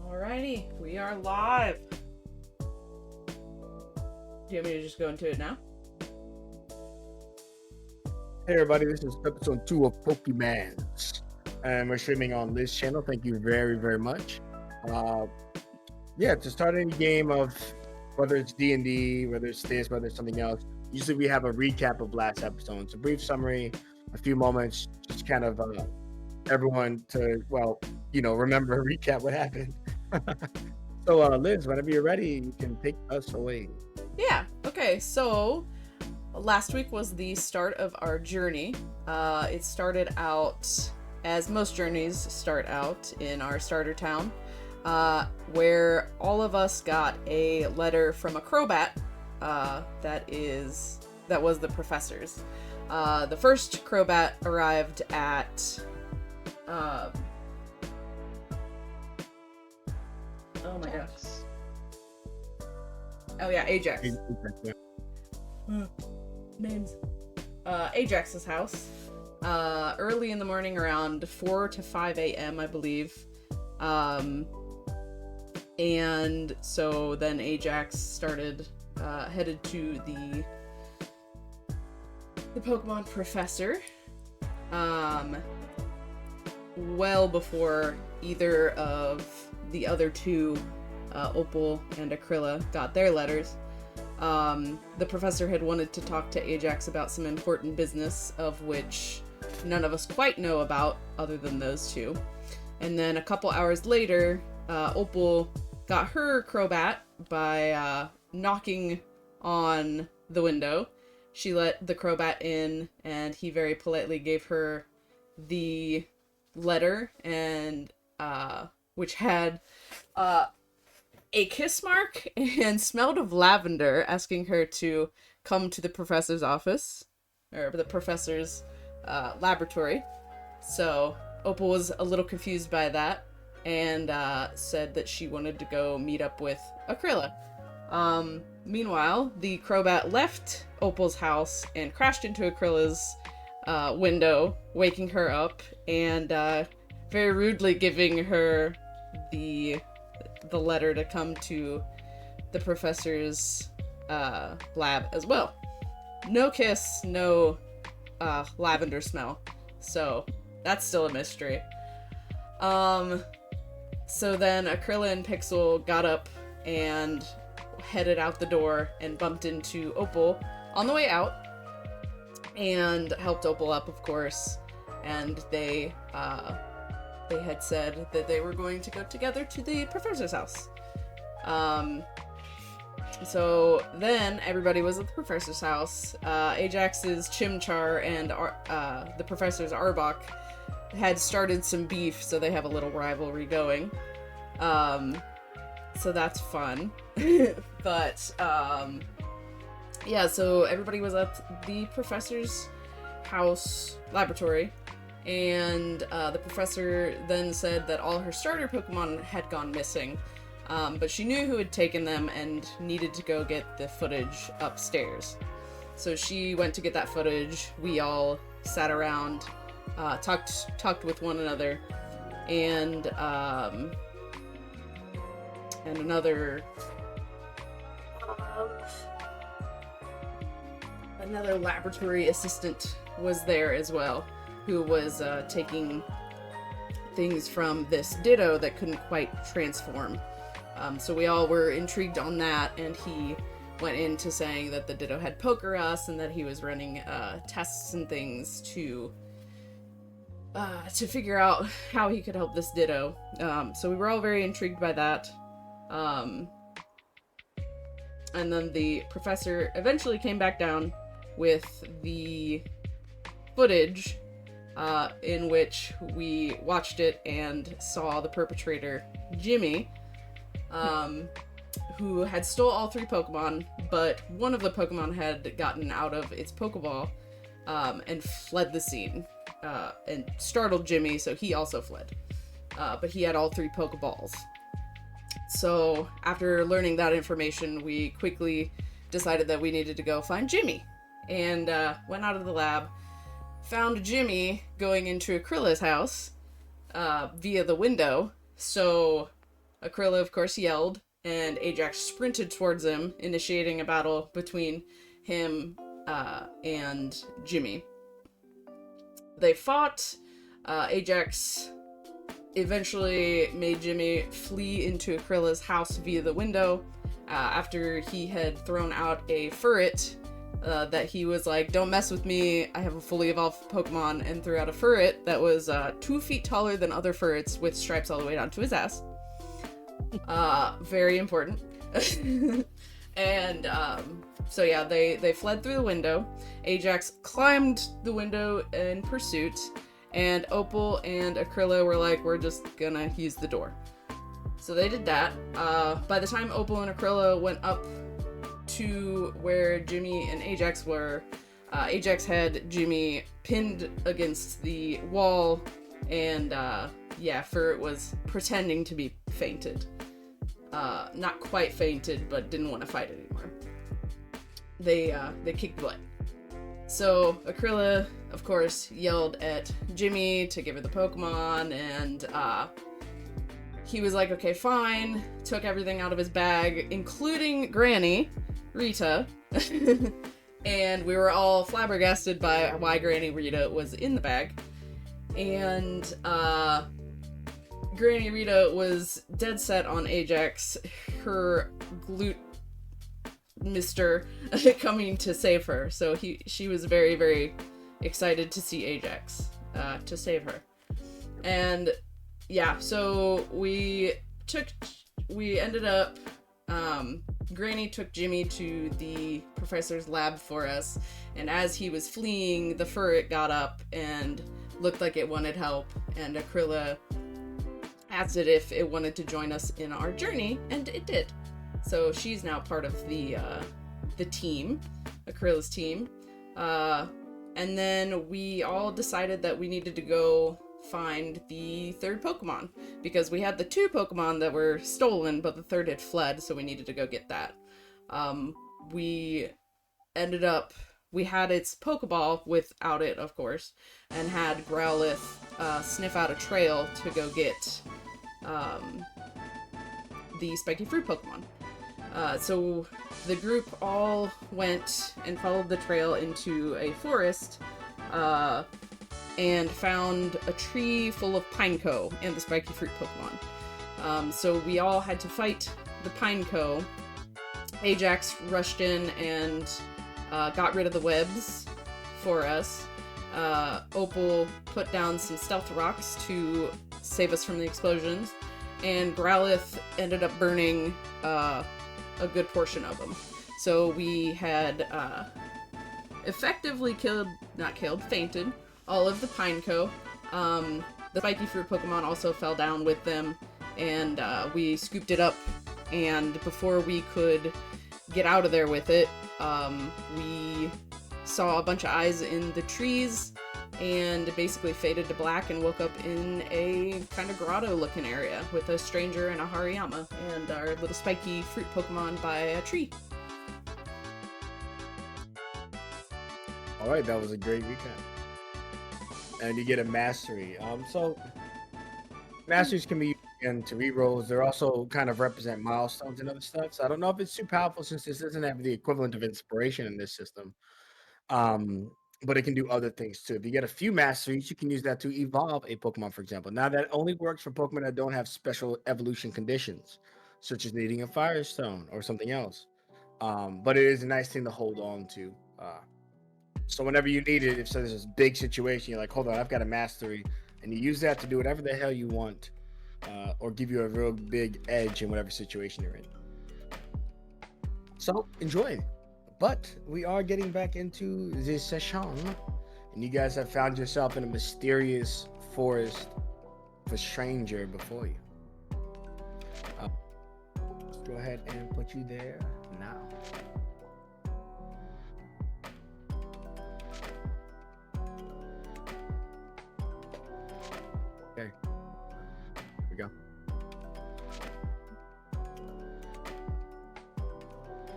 Alrighty, we are live. Do you want me to just go into it now? Hey everybody, this is episode 2 of Pokeymanz, and we're streaming on this channel. Thank you very, very much. To start any game of whether it's D&D, whether it's this, whether it's something else, usually we have a recap of last episode. It's a brief summary, a few moments, just kind of everyone to, remember, recap what happened. So Liz, whenever you're ready, you can take us away. Yeah, okay, so last week was the start of our journey. It started out, as most journeys start out, in our starter town, where all of us got a letter from a Crobat that was the professor's. The first Crobat arrived at oh my gosh. Oh yeah, Ajax. Names. Ajax's house. Early in the morning, around 4 to 5 a.m., I believe. And so then Ajax headed to the Pokemon professor. Well before either of the other two, Opal and Akrilla, got their letters. The professor had wanted to talk to Ajax about some important business, of which none of us quite know about, other than those two. And then a couple hours later, Opal got her Crobat by knocking on the window. She let the Crobat in, and he very politely gave her the letter, and which had a kiss mark and smelled of lavender, asking her to come to the professor's office, or the professor's laboratory. So Opal was a little confused by that, and said that she wanted to go meet up with Akrilla. Meanwhile, the Crobat left Opal's house and crashed into Akrilla's window, waking her up, and very rudely giving her the letter to come to the professor's lab as well. No kiss, no lavender smell. So that's still a mystery. So then Akrilla and Pixel got up and headed out the door and bumped into Opal on the way out, and helped Opal up, of course, and they had said that they were going to go together to the professor's house. So then everybody was at the professor's house. Ajax's Chimchar and the professor's Arbok had started some beef, so they have a little rivalry going. So that's fun. But so everybody was at the professor's house laboratory, and the professor then said that all her starter Pokemon had gone missing, but she knew who had taken them and needed to go get the footage upstairs. So she went to get that footage. We all sat around, talked with one another, and another laboratory assistant was there as well, who was taking things from this Ditto that couldn't quite transform. So we all were intrigued on that, and he went into saying that the Ditto had poker us and that he was running tests and things to figure out how he could help this Ditto. So we were all very intrigued by that. And then the professor eventually came back down with the footage in which we watched it and saw the perpetrator, Jimmy, who had stole all 3 Pokemon, but one of the Pokemon had gotten out of its Pokeball and fled the scene and startled Jimmy, so he also fled. But he had all 3 Pokeballs. So after learning that information, we quickly decided that we needed to go find Jimmy, and went out of the lab, found Jimmy going into Akrila's house via the window. So Akrila, of course, yelled, and Ajax sprinted towards him, initiating a battle between him and Jimmy. They fought. Ajax eventually made Jimmy flee into Akrila's house via the window after he had thrown out a Furret that he was like, don't mess with me, I have a fully evolved Pokemon, and threw out a Furret that was 2 feet taller than other Furrets with stripes all the way down to his ass. Very important. And so yeah, they fled through the window. Ajax climbed the window in pursuit, and Opal and Akrila were like, we're just gonna use the door. So they did that. By the time Opal and Akrila went up to where Jimmy and Ajax were, Ajax had Jimmy pinned against the wall, and Furret was pretending to be fainted. Not quite fainted, but didn't want to fight anymore. They kicked butt. So Akrila, of course, yelled at Jimmy to give her the Pokemon, and he was like, okay, fine, took everything out of his bag, including Granny, Rita, and we were all flabbergasted by why Granny Rita was in the bag. And Granny Rita was dead set on Ajax, her glute mister, coming to save her. So she was very, very excited to see Ajax to save her. And yeah, so we ended up, Granny took Jimmy to the professor's lab for us, and as he was fleeing, the Furret got up and looked like it wanted help, and Akrila asked it if it wanted to join us in our journey, and it did. So she's now part of the team, Akrila's team. And then we all decided that we needed to go find the 3rd Pokemon, because we had the 2 Pokemon that were stolen, but the 3rd had fled, so we needed to go get that. We had its Pokeball without it, of course, and had Growlithe sniff out a trail to go get the Spiky Fruit Pokemon. So the group all went and followed the trail into a forest and found a tree full of Pineco and the Spiky Fruit Pokemon. So we all had to fight the Pineco. Ajax rushed in and got rid of the webs for us. Opal put down some stealth rocks to save us from the explosions, and Growlithe ended up burning a good portion of them. So we had effectively fainted all of the Pineco. The Spiky Fruit Pokemon also fell down with them, and we scooped it up, and before we could get out of there with it, we saw a bunch of eyes in the trees and basically faded to black and woke up in a kind of grotto looking area with a stranger and a Hariyama and our little Spiky Fruit Pokemon by a tree. Alright, that was a great recap. And you get a mastery. So masteries can be used again to rerolls. They're also kind of represent milestones and other stuff. So I don't know if it's too powerful since this doesn't have the equivalent of inspiration in this system. But it can do other things too. If you get a few masteries, you can use that to evolve a Pokemon, for example. Now that only works for Pokemon that don't have special evolution conditions. such as needing a firestone or something else. But it is a nice thing to hold on to. So whenever you need it, if there's this big situation, you're like, hold on, I've got a mastery, and you use that to do whatever the hell you want, or give you a real big edge in whatever situation you're in. So enjoy. But we are getting back into the session, and you guys have found yourself in a mysterious forest with a stranger before you. Let's go ahead and put you there now. Okay. Here we go.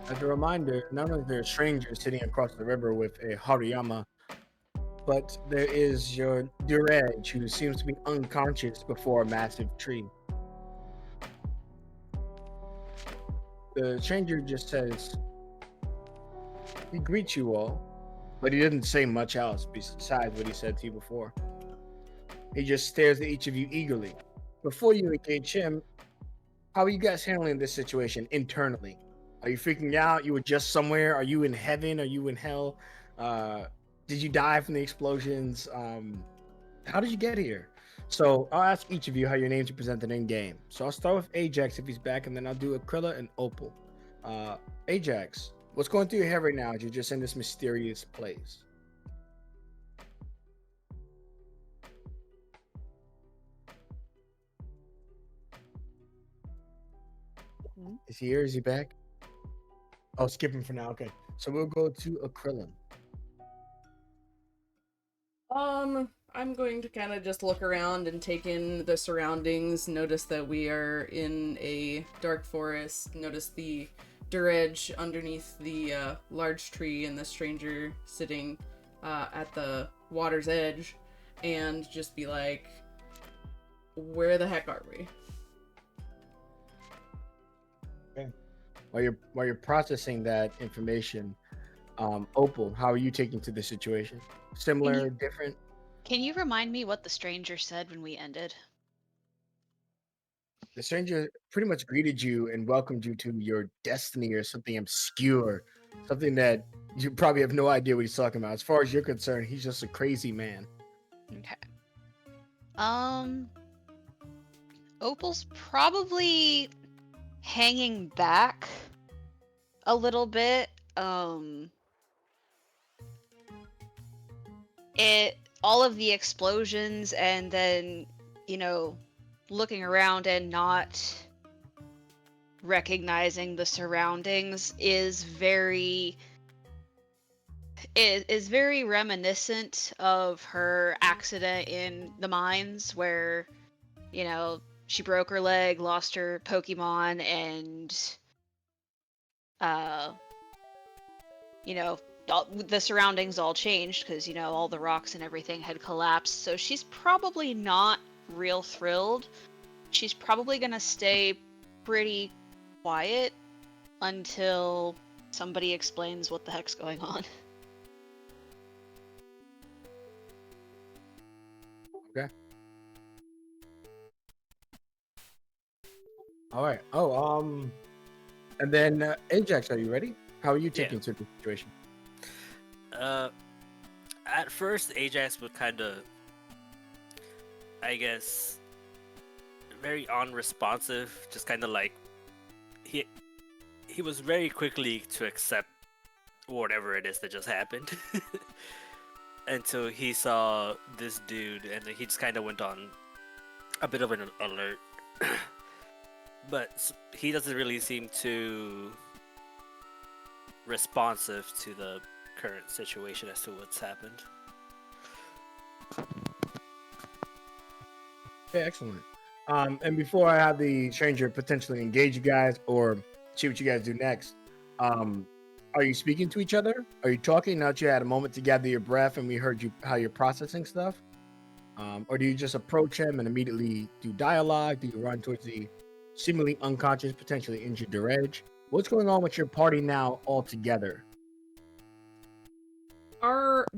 As a reminder, not only is there a stranger sitting across the river with a Hariyama, but there is your Dureg, who seems to be unconscious before a massive tree. The stranger just says, he greets you all, but he didn't say much else besides what he said to you before. He just stares at each of you eagerly. Before you engage him, how are you guys handling this situation internally? Are you freaking out? You were just somewhere? Are you in heaven? Are you in hell? Did you die from the explosions? How did you get here? So I'll ask each of you how your names are presented in game. So I'll start with Ajax if he's back, and then I'll do Aquila and Opal. Ajax, what's going through your head right now as you're just in this mysterious place? Is he here? Is he back? Oh, skip him for now. Okay. So we'll go to Aquila. I'm going to kind of just look around and take in the surroundings, notice that we are in a dark forest, notice the Dureg underneath the large tree and the stranger sitting at the water's edge, and just be like, where the heck are we? Okay. While you're processing that information, Opal, how are you taking to the situation? Similar, different? Can you remind me what the stranger said when we ended? The stranger pretty much greeted you and welcomed you to your destiny or something obscure, something that you probably have no idea what he's talking about. As far as you're concerned, he's just a crazy man. Okay. Opal's probably hanging back a little bit. All of the explosions and then, looking around and not recognizing the surroundings is very reminiscent of her accident in the mines where, she broke her leg, lost her Pokemon, and the surroundings all changed because, all the rocks and everything had collapsed. So she's probably not real thrilled. She's probably gonna stay pretty quiet until somebody explains what the heck's going on. Okay. All right. Oh, and then Ajax, are you ready? How are you taking to the situation? At first, Ajax would kind of, I guess, very unresponsive, just kind of like he was very quickly to accept whatever it is that just happened until he saw this dude, and then he just kind of went on a bit of an alert. But he doesn't really seem too responsive to the current situation as to what's happened. Okay, excellent. And before I have the stranger potentially engage you guys or see what you guys do next, are you speaking to each other? Are you talking now that you had a moment to gather your breath and we heard you how you're processing stuff? Or do you just approach him and immediately do dialogue? Do you run towards the seemingly unconscious, potentially injured Dureg? What's going on with your party now all together?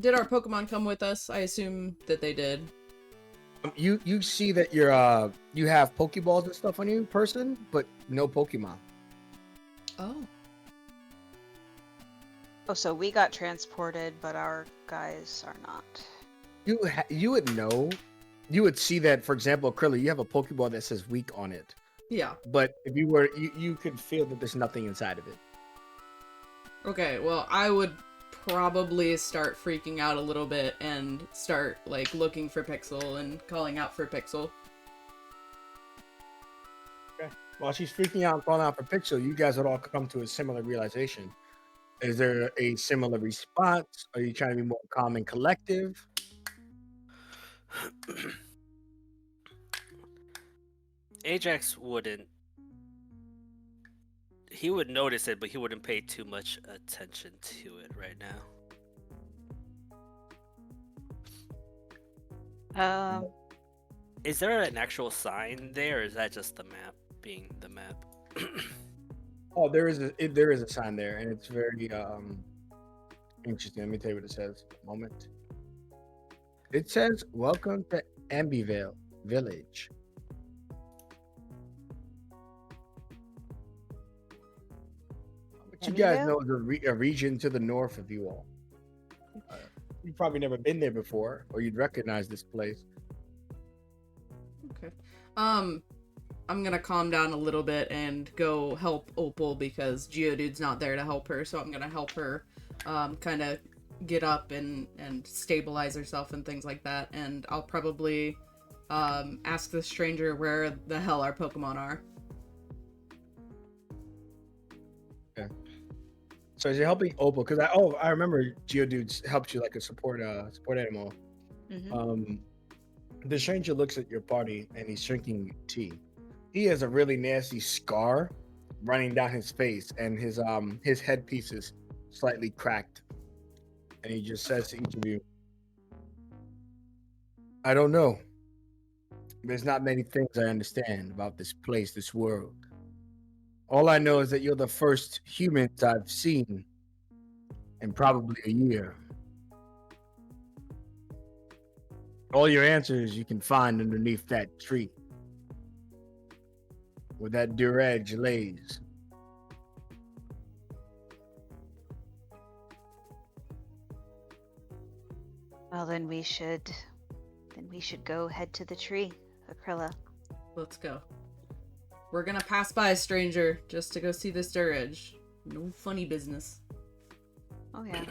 Did our Pokemon come with us? I assume that they did. You see that you have Pokeballs and stuff on you, person, but no Pokemon. Oh. Oh, so we got transported, but our guys are not. You would know. You would see that, for example, Krilla, you have a Pokeball that says weak on it. Yeah. But if you were, you could feel that there's nothing inside of it. Okay, well, I would probably start freaking out a little bit and start, like, looking for Pixel and calling out for Pixel. Okay. While she's freaking out and calling out for Pixel, you guys would all come to a similar realization. Is there a similar response? Are you trying to be more calm and collective? Ajax wouldn't. He would notice it, but he wouldn't pay too much attention to it right now. Is there an actual sign there, or is that just the map being the map? Oh, there is a sign there, and it's very interesting. Let me tell you what it says. Moment. It says, "Welcome to Ambivale Village." But you guys know is a region to the north of you all. You've probably never been there before, or you'd recognize this place. Okay. I'm gonna calm down a little bit and go help Opal because Geodude's not there to help her, so I'm gonna help her kind of get up and stabilize herself and things like that, and I'll probably ask the stranger where the hell our Pokemon are. Okay. So as you're helping Opal, because I remember Geodude helped you like a support animal. Mm-hmm. The stranger looks at your party and he's drinking tea. He has a really nasty scar running down his face, and his headpiece is slightly cracked. And he just says to each of you, "I don't know. There's not many things I understand about this place, this world. All I know is that you're the first humans I've seen in probably a year. All your answers you can find underneath that tree where that Durage lays." Well, then we should go head to the tree, Aquila. Let's go. We're gonna pass by a stranger just to go see this Durage. No funny business. Oh yeah.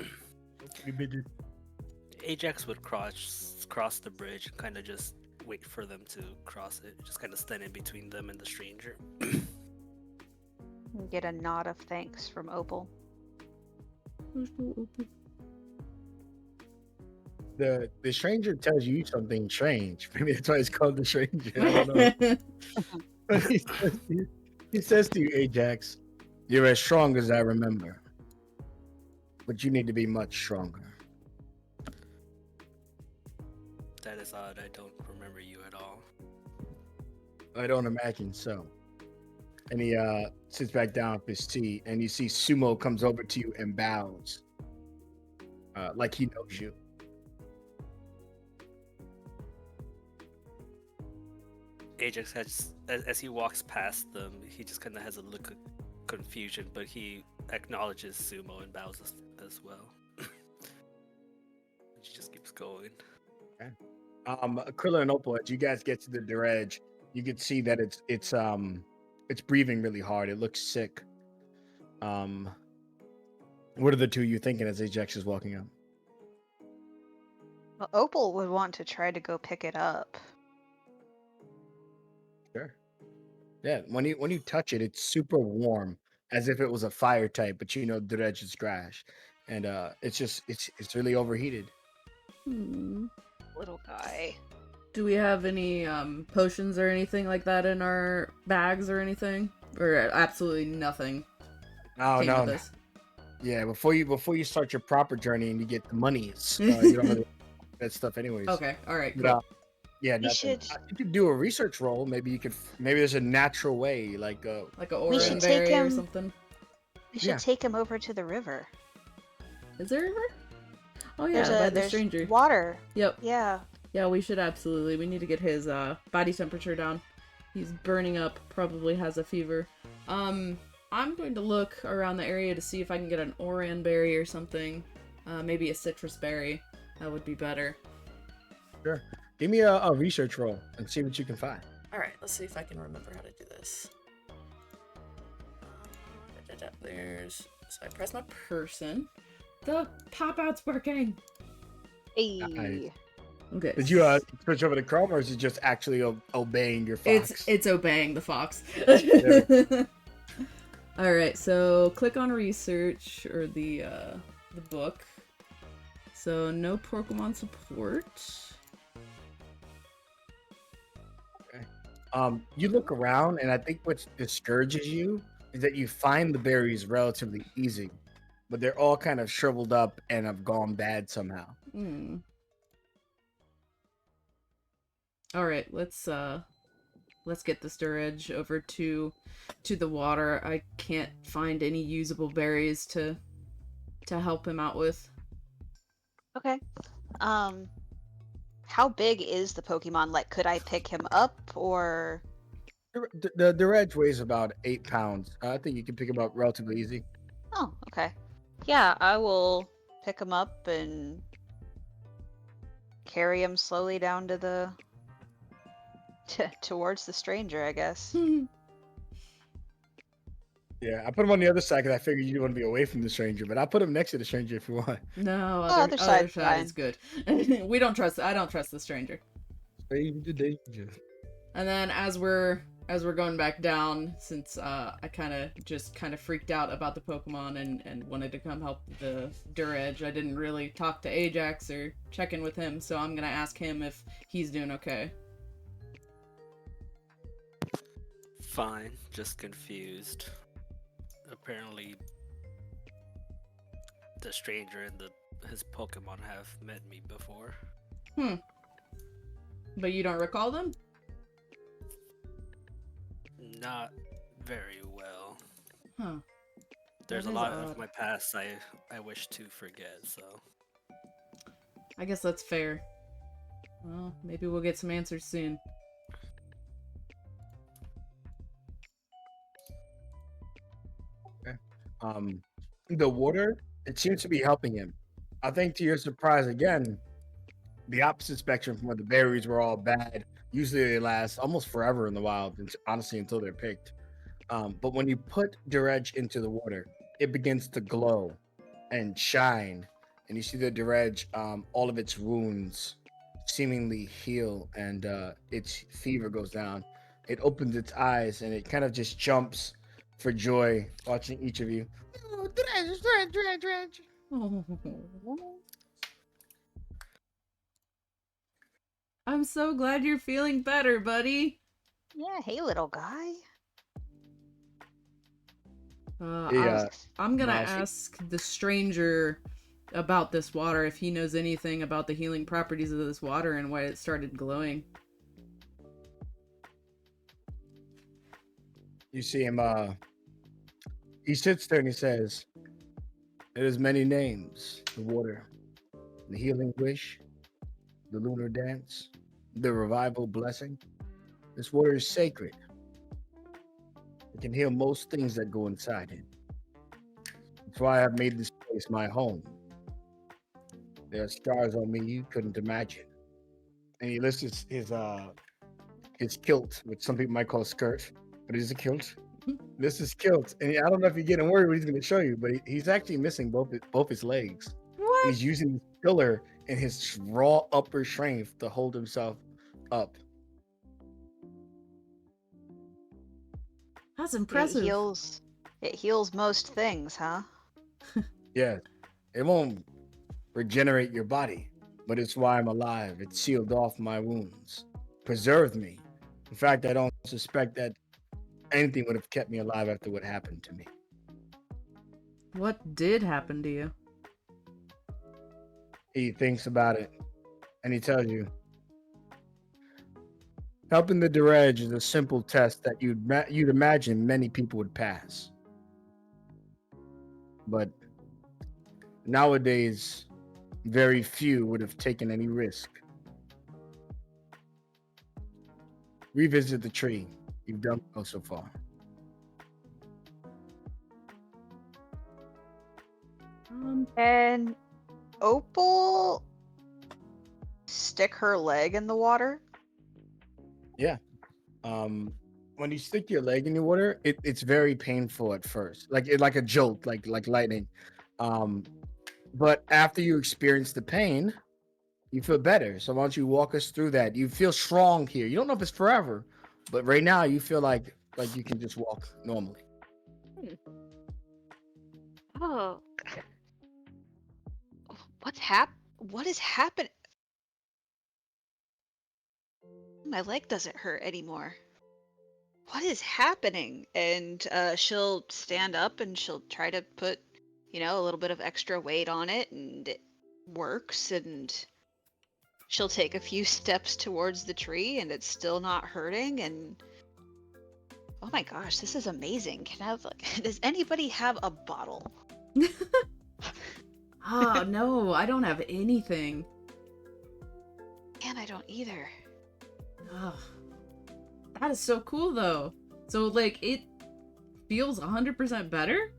Ajax would cross the bridge and kind of just wait for them to cross it, just kind of stand in between them and the stranger. Get a nod of thanks from Opal. The stranger tells you something strange. Maybe that's why it's called the stranger. I don't know. But he says to you, Ajax, "You're as strong as I remember, but you need to be much stronger." That is odd. I don't remember you at all. I don't imagine so. And he sits back down with his tea, and you see Sumo comes over to you and bows, like he knows you. Ajax has, as he walks past them, he just kind of has a look of confusion, but he acknowledges Sumo and bows as well. She just keeps going. Okay. Krilla and Opal, as you guys get to the Durage, you can see that it's breathing really hard. It looks sick. What are the two of you thinking as Ajax is walking up? Well, Opal would want to try to go pick it up. Sure. Yeah, when you touch it, it's super warm, as if it was a fire type, but you know Durage is grass, and it's really overheated. Little guy. Do we have any potions or anything like that in our bags or anything? Or absolutely nothing? Oh came no. with this? Yeah, before you start your proper journey and you get the monies, you don't really that stuff anyways. Okay, alright, cool. But, yeah, We nothing. should- You could do a research roll. Maybe there's a natural way, like Like a We should orange take berry or him- something. We should Yeah. take him over to the river. Is there a river? Oh yeah, by the there's stranger. water. Yep. Yeah. Yeah, we should absolutely. We need to get his body temperature down. He's burning up, probably has a fever. I'm going to look around the area to see if I can get an oran berry or something. Maybe a citrus berry. That would be better. Sure. Give me a research roll and see what you can find. Alright, let's see if I can remember how to do this. There's... So I press my person. The pop-out's working! Hey. Nice. Okay. Did you switch over to Chrome, or is it just actually obeying your fox? It's obeying the fox. There. Alright, so click on research, or the book. So no Pokemon support. You look around, and I think what discourages you is that you find the berries relatively easy, but they're all kind of shriveled up and have gone bad somehow. All right, let's get this Durage over to the water. I can't find any usable berries to help him out with. Okay. How big is the Pokemon? Like, could I pick him up, or? The Reg weighs about 8 pounds. I think you can pick him up relatively easy. Oh, okay. Yeah, I will pick him up and carry him slowly down to the towards the stranger, I guess. Yeah, I put him on the other side because I figured you want to be away from the stranger, but I put him next to the stranger if you want. No, other other side's side is good. I don't trust the stranger. Stranger danger. And then as we're going back down, since I kind of freaked out about the Pokemon and wanted to come help the Durage, I didn't really talk to Ajax or check in with him, so I'm gonna ask him if he's doing okay. Fine, just confused. Apparently, the stranger and his Pokemon have met me before. But you don't recall them? Not very well. Huh. There's That a is lot odd. of my past I wish to forget, so. I guess that's fair. Well, maybe we'll get some answers soon. The water, it seems to be helping him. I think to your surprise again, the opposite spectrum from where the berries were all bad. Usually they last almost forever in the wild, honestly, until they're picked. But when you put Durage into the water, it begins to glow and shine, and you see the Durage, all of its wounds seemingly heal, and its fever goes down. It opens its eyes, and it kind of just jumps for joy watching each of you. Oh, Durage. I'm so glad you're feeling better, buddy. Yeah, hey, little guy. I'm gonna Mousy. ask the stranger about this water, if he knows anything about the healing properties of this water and why it started glowing. You see him, he sits there and he says, "It has many names, the water, the healing wish, the lunar dance, the revival blessing. This water is sacred. It can heal most things that go inside it. That's why I've made this place my home. There are scars on me you couldn't imagine." And he lists his kilt, which some people might call a skirt, but it is a kilt. This is kilt, and I don't know if you're getting worried what he's going to show you, but he's actually missing both his legs. What? He's using the pillar and his raw upper strength to hold himself up. That's impressive. It heals most things, huh? Yeah, it won't regenerate your body, but it's why I'm alive. It sealed off my wounds, preserved me. In fact, I don't suspect that anything would have kept me alive after what happened to me. What did happen to you? He thinks about it, and he tells you, helping the Durage is a simple test that you'd imagine many people would pass. But nowadays, very few would have taken any risk. revisit the tree. You've done well so far. And Opal stick her leg in the water. Yeah. When you stick your leg in the water, it's very painful at first, like a jolt, like lightning. But after you experience the pain, you feel better. So why don't you walk us through that? You feel strong here. You don't know if it's forever, but right now you feel like you can just walk normally. Oh, what is happening? My leg doesn't hurt anymore. What is happening? And she'll stand up and she'll try to put, a little bit of extra weight on it, and it works. And she'll take a few steps towards the tree, and it's still not hurting. And oh my gosh, this is amazing. Does anybody have a bottle? Oh, no, I don't have anything. And I don't either. Oh, that is so cool, though. So, like, it feels 100% better?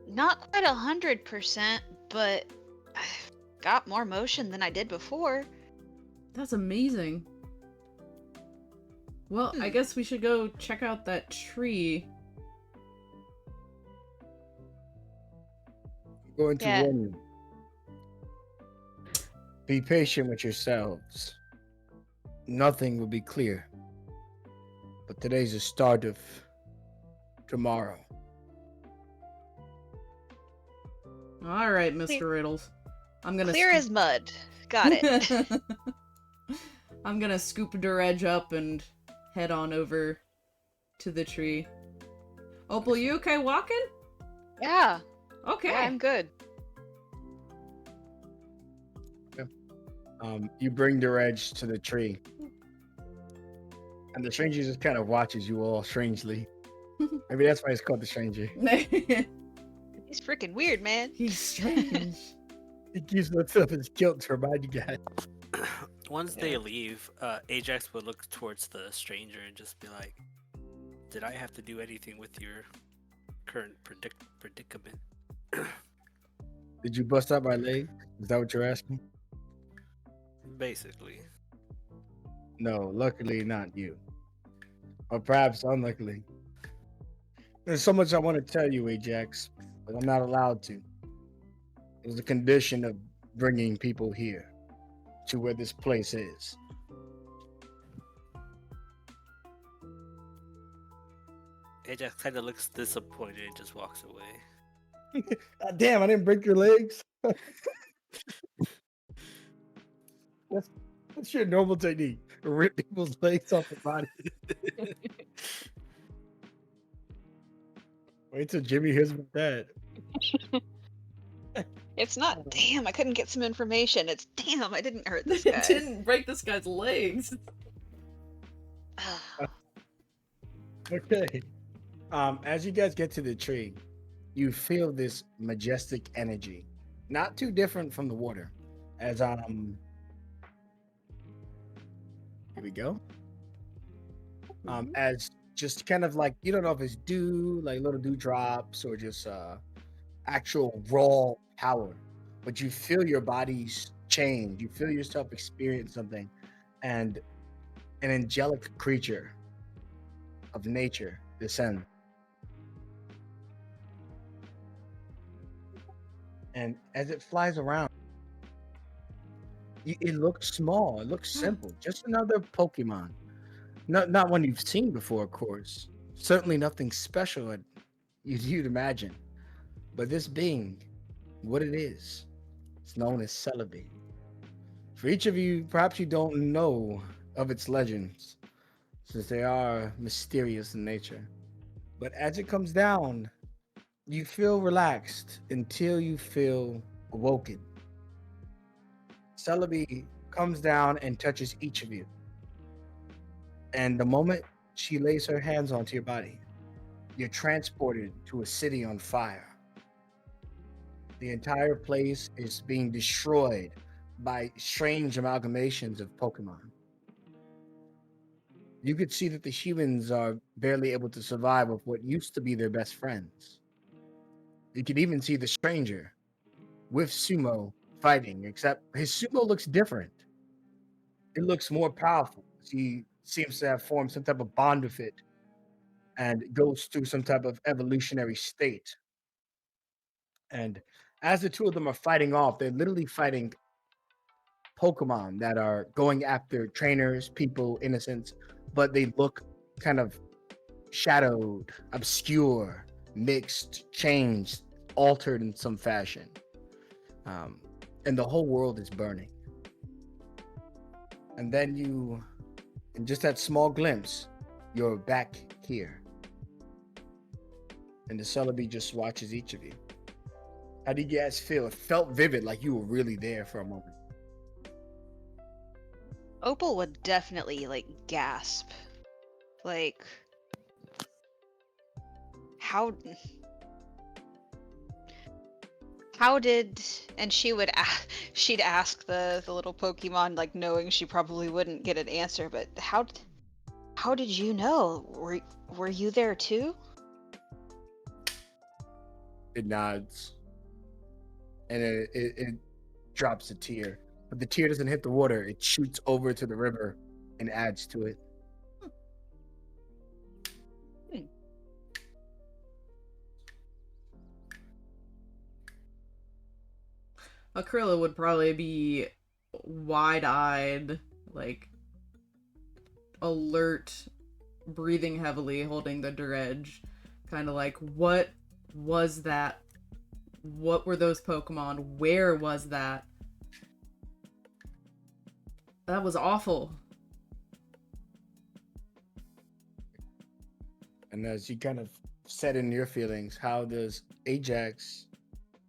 Not quite 100%, but I've got more motion than I did before. That's amazing. Well, I guess we should go check out that tree. I'm going to Yeah. warn you. Be patient with yourselves. Nothing will be clear. But today's the start of tomorrow. All right, Mr. Riddles. I'm gonna Clear as mud. Got it. I'm gonna scoop Dureg up and head on over to the tree. Opal, you okay walking? Yeah. Okay. Yeah, I'm good. You bring the edge to the tree. And the stranger just kind of watches you all strangely. Maybe that's why it's called the stranger. He's freaking weird, man. He's strange. He keeps lifting up his guilt to remind you guys. Once they leave, Ajax would look towards the stranger and just be like, "Did I have to do anything with your current predicament?" Did you bust out my leg? Is that what you're asking? Basically. No, luckily not you. Or perhaps unluckily. There's so much I want to tell you, Ajax, but I'm not allowed to. It was a condition of bringing people here to where this place is. Ajax kind of looks disappointed and just walks away. God damn, I didn't break your legs. That's your normal technique. Rip people's legs off the body. Wait till Jimmy hears about that. It's not damn, I couldn't get some information. It's damn, I didn't hurt this guy. Didn't break this guy's legs. Okay. As you guys get to the tree, you feel this majestic energy. Not too different from the water. As here we go. As just kind of like, you don't know if it's dew, like little dewdrops, or just actual raw power, but you feel your bodies change. You feel yourself experience something, and an angelic creature of nature descend. And as it flies around, it looks small. It looks simple. Just another Pokemon. Not one you've seen before, of course. Certainly nothing special that you'd imagine. But this being, what it is, it's known as Celebi. For each of you, perhaps you don't know of its legends, since they are mysterious in nature. But as it comes down, you feel relaxed until you feel awoken. Celebi comes down and touches each of you. And the moment she lays her hands onto your body, you're transported to a city on fire. The entire place is being destroyed by strange amalgamations of Pokemon. You could see that the humans are barely able to survive with what used to be their best friends. You could even see the stranger with Sumo fighting, except his Sumo looks different. It looks more powerful. He seems to have formed some type of bond with it and goes through some type of evolutionary state. And as the two of them are fighting off, they're literally fighting Pokemon that are going after trainers, people, innocents, but they look kind of shadowed, obscure, mixed, changed, altered in some fashion. Um, and the whole world is burning. And then in just that small glimpse, you're back here. And the Celebi just watches each of you. How do you guys feel? It felt vivid, like you were really there for a moment. Opal would definitely like gasp. Like how did, and she'd ask the little Pokemon, like knowing she probably wouldn't get an answer, but how did you know? Were you there too? It nods and it drops a tear. But the tear doesn't hit the water, it shoots over to the river and adds to it. Akryla would probably be wide-eyed, like alert, breathing heavily, holding the dredge, kind of like, what was that? What were those Pokemon? Where was that? That was awful. And as you kind of set in your feelings, how does Ajax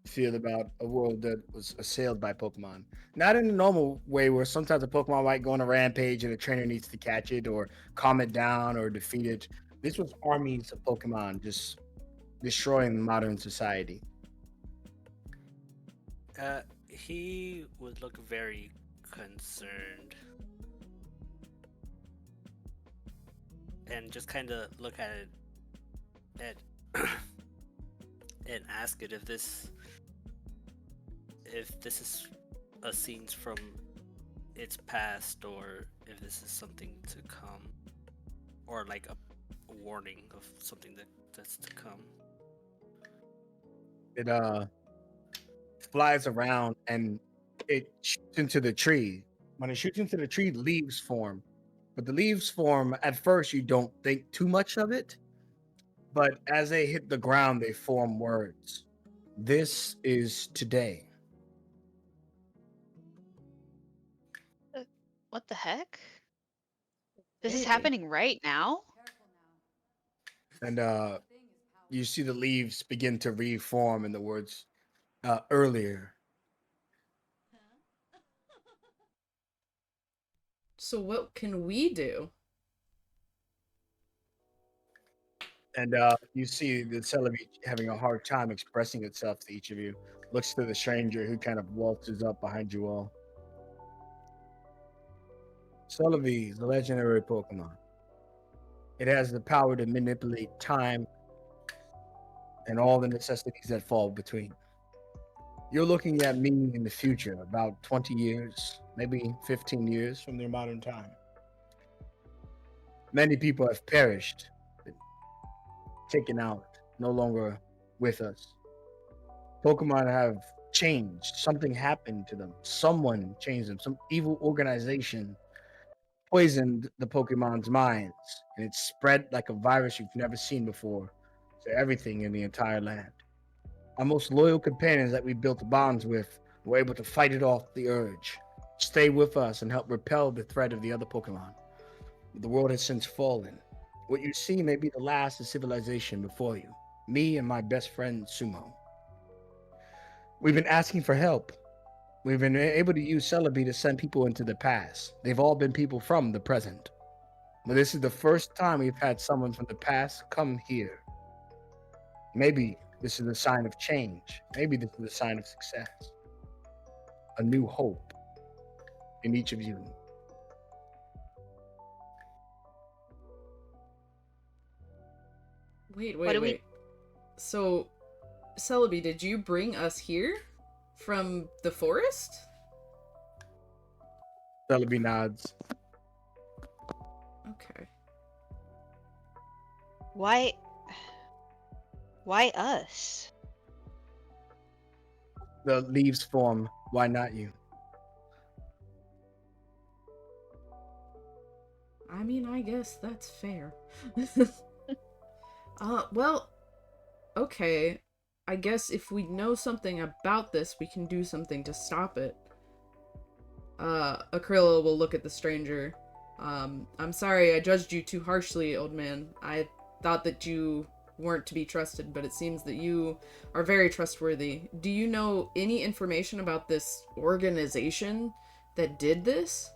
feel about a world that was assailed by Pokemon? Not in a normal way where sometimes a Pokemon might go on a rampage and a trainer needs to catch it or calm it down or defeat it. This was armies of Pokemon just destroying modern society. He would look very concerned and just kind of look at it and ask it if this is a scenes from its past or if this is something to come or like a warning of something that's to come. It flies around and it shoots into the tree. When it shoots into the tree, leaves form. But the leaves form, at first, you don't think too much of it. But as they hit the ground, they form words. This is today. What the heck? This is Hey. happening right now? And you see the leaves begin to reform in the words earlier. So what can we do? And you see the Celebi having a hard time expressing itself to each of you. Looks to the stranger who kind of waltzes up behind you all. Celebi is a legendary Pokemon. It has the power to manipulate time and all the necessities that fall between. You're looking at me in the future, about 20 years, maybe 15 years from their modern time. Many people have perished, been taken out, no longer with us. Pokemon have changed. Something happened to them. Someone changed them. Some evil organization poisoned the Pokemon's minds, and it spread like a virus you've never seen before to everything in the entire land. Our most loyal companions that we built bonds with were able to fight it off the urge, stay with us, and help repel the threat of the other Pokemon. The world has since fallen. What you see may be the last of civilization before you. Me and my best friend Sumo. We've been asking for help. We've been able to use Celebi to send people into the past. They've all been people from the present. But this is the first time we've had someone from the past come here. Maybe this is a sign of change. Maybe this is a sign of success. A new hope in each of you. Wait. So, Celebi, did you bring us here from the forest? Celebi nods. Okay. Why us? The leaves form. Why not you? I mean, I guess that's fair. Well, okay. I guess if we know something about this, we can do something to stop it. Akryla will look at the stranger. I'm sorry I judged you too harshly, old man. I thought that you weren't to be trusted, but it seems that you are very trustworthy. Do you know any information about this organization that did this?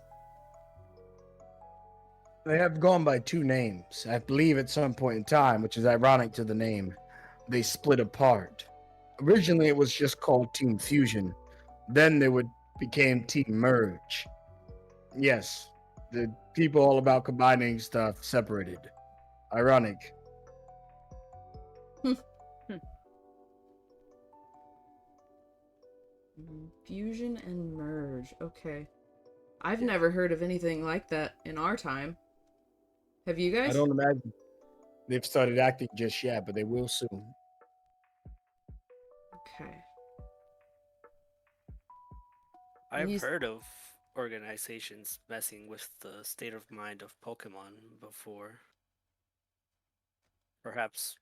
They have gone by two names. I believe at some point in time, which is ironic to the name, they split apart. Originally, it was just called Team Fusion. Then became Team Merge. Yes, the people all about combining stuff separated. Ironic. Fusion and merge. Okay. I've never heard of anything like that in our time. Have you guys? I don't imagine they've started acting just yet, but they will soon. Okay. I've heard of organizations messing with the state of mind of Pokemon before. Perhaps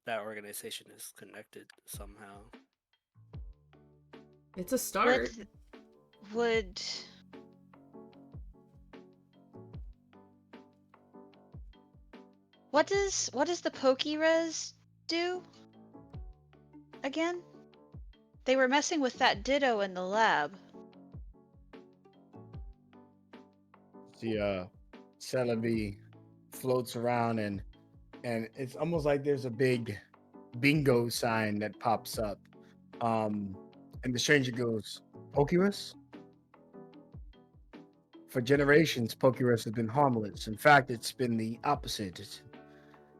that organization is connected somehow. It's a start. Would what does the Pokeyres do again? They were messing with that Ditto in the lab. The Celebi floats around and it's almost like there's a big bingo sign that pops up. And the stranger goes, Pokeymanz? For generations, Pokeymanz has been harmless. In fact, it's been the opposite. It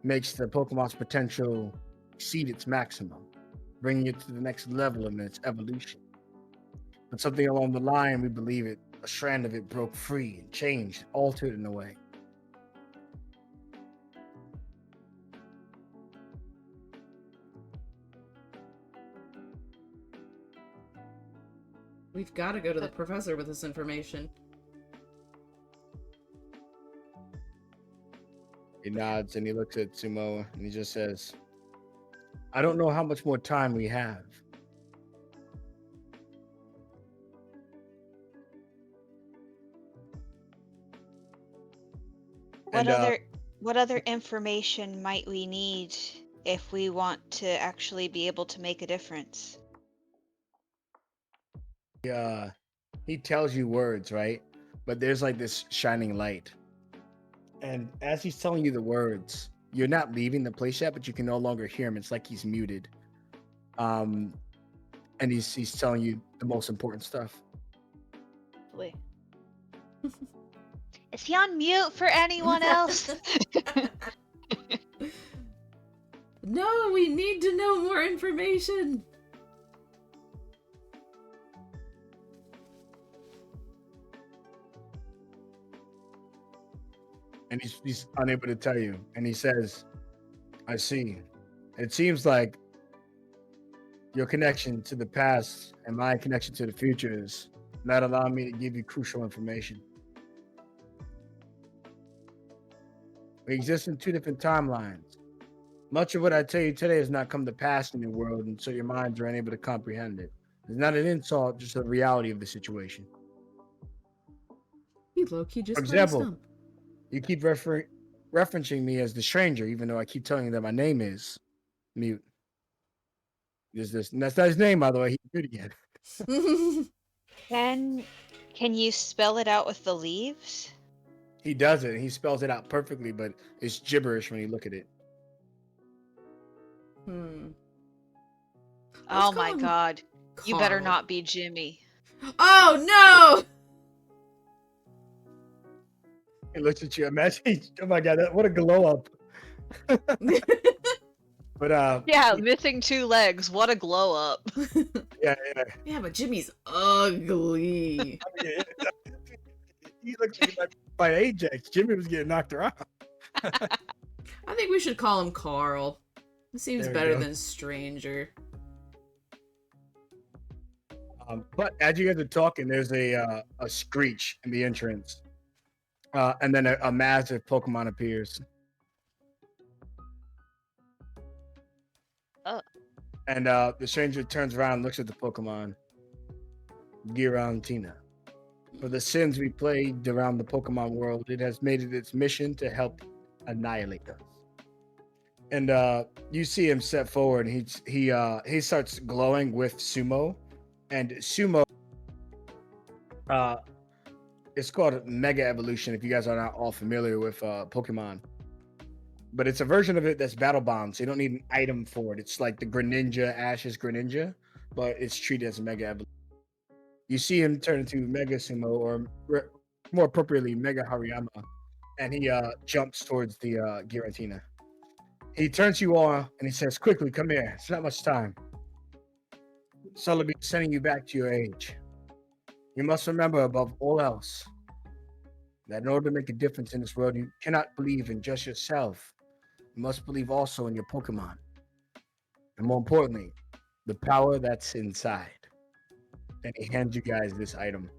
makes the Pokemon's potential exceed its maximum, bringing it to the next level in its evolution. But something along the line, we believe a strand of it broke free and changed, altered in a way. We've got to go to the professor with this information. He nods and he looks at Sumo and he just says, I don't know how much more time we have. What other information might we need if we want to actually be able to make a difference? He tells you words, right? But there's like this shining light. And as he's telling you the words, you're not leaving the place yet, but you can no longer hear him. It's like he's muted. And he's telling you the most important stuff. Is he on mute for anyone else? No, we need to know more information. And he's unable to tell you. And he says, I see. It seems like your connection to the past and my connection to the future is not allowing me to give you crucial information. We exist in two different timelines. Much of what I tell you today has not come to pass in your world, and so your minds are unable to comprehend it. It's not an insult, just the reality of the situation. He low-key just For example, you keep referencing me as the stranger, even though I keep telling you that my name is Mute. There's this, and that's not his name, by the way. He's mute again. Can you spell it out with the leaves? He does it, and he spells it out perfectly, but it's gibberish when you look at it. Oh my god. Carl. You better not be Jimmy. Oh no! He looks at you. Imagine, oh my god, what a glow up. But Yeah, missing 2 legs. What a glow up. yeah. Yeah, but Jimmy's ugly. He looks like he might by Ajax. Jimmy was getting knocked around. I think we should call him Carl. It seems There we better go. than Stranger. But as you guys are talking, there's a screech in the entrance, and then a massive Pokemon appears. And the stranger turns around and looks at the Pokemon. Giratina. For the sins we played around the Pokemon world, it has made it its mission to help annihilate us. And you see him step forward, and he starts glowing with Sumo, and Sumo, it's called Mega Evolution. If you guys are not all familiar with Pokemon, but it's a version of it that's battle bound, so you don't need an item for it. It's like the Greninja, Ash's Greninja, but it's treated as a Mega Evolution. You see him turn into Mega Sumo, or more appropriately, Mega Hariyama, and he jumps towards the Giratina. He turns to you all and he says, "Quickly, come here. It's not much time. Celebi is sending you back to your age. You must remember, above all else, that in order to make a difference in this world, you cannot believe in just yourself. You must believe also in your Pokemon. And more importantly, the power that's inside." And he hands you guys this item.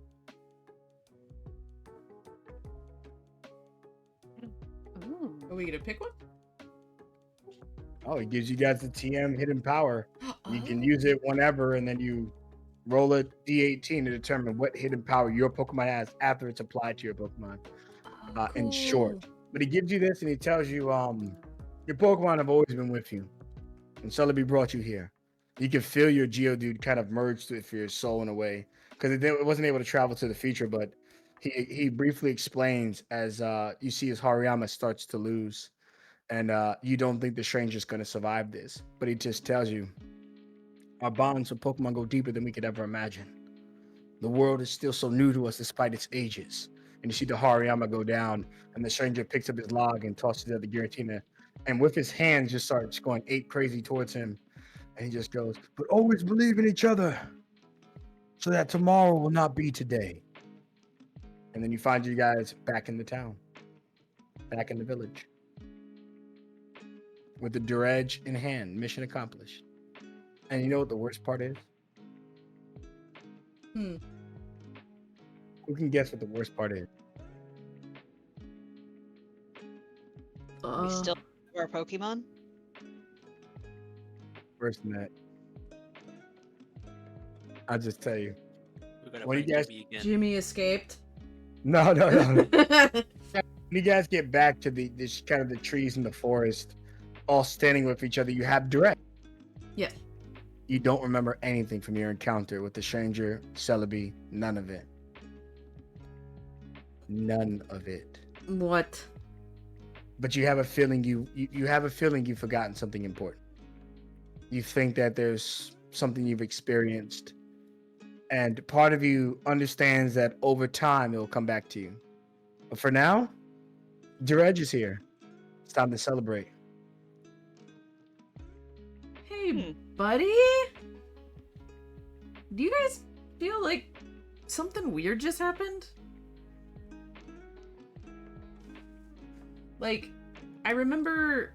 Are we gonna pick one? Oh, he gives you guys the TM hidden power. You can use it whenever, and then you roll a D18 to determine what hidden power your Pokemon has after it's applied to your Pokemon. In short, but he gives you this, and he tells you, your Pokemon have always been with you, and Celebi brought you here. You can feel your Geodude kind of merged with your soul in a way, because it wasn't able to travel to the future. But he briefly explains as you see as Hariyama starts to lose. And you don't think the stranger's going to survive this, but he just tells you, our bonds with Pokemon go deeper than we could ever imagine. The world is still so new to us despite its ages. And you see the Hariyama go down, and the stranger picks up his log and tosses it at the Giratina, and with his hands just starts going ape crazy towards him. And he just goes, "But always believe in each other, so that tomorrow will not be today." And then you find you guys back in the town, back in the village. With the dredge in hand, mission accomplished. And you know what the worst part is? Who can guess what the worst part is? We still have our Pokemon? Worse than that. I'll just tell you. We're gonna What do find you guys- Jimmy again. Jimmy escaped. No. When you guys get back to this kind of the trees in the forest, all standing with each other, you have direct. Yeah. You don't remember anything from your encounter with the stranger, Celebi, none of it. None of it. What? But you have a feeling you have a feeling you've forgotten something important. You think that there's something you've experienced, and part of you understands that over time it will come back to you. But for now, Dredge is here. It's time to celebrate. Hey, buddy? Do you guys feel like something weird just happened? Like, I remember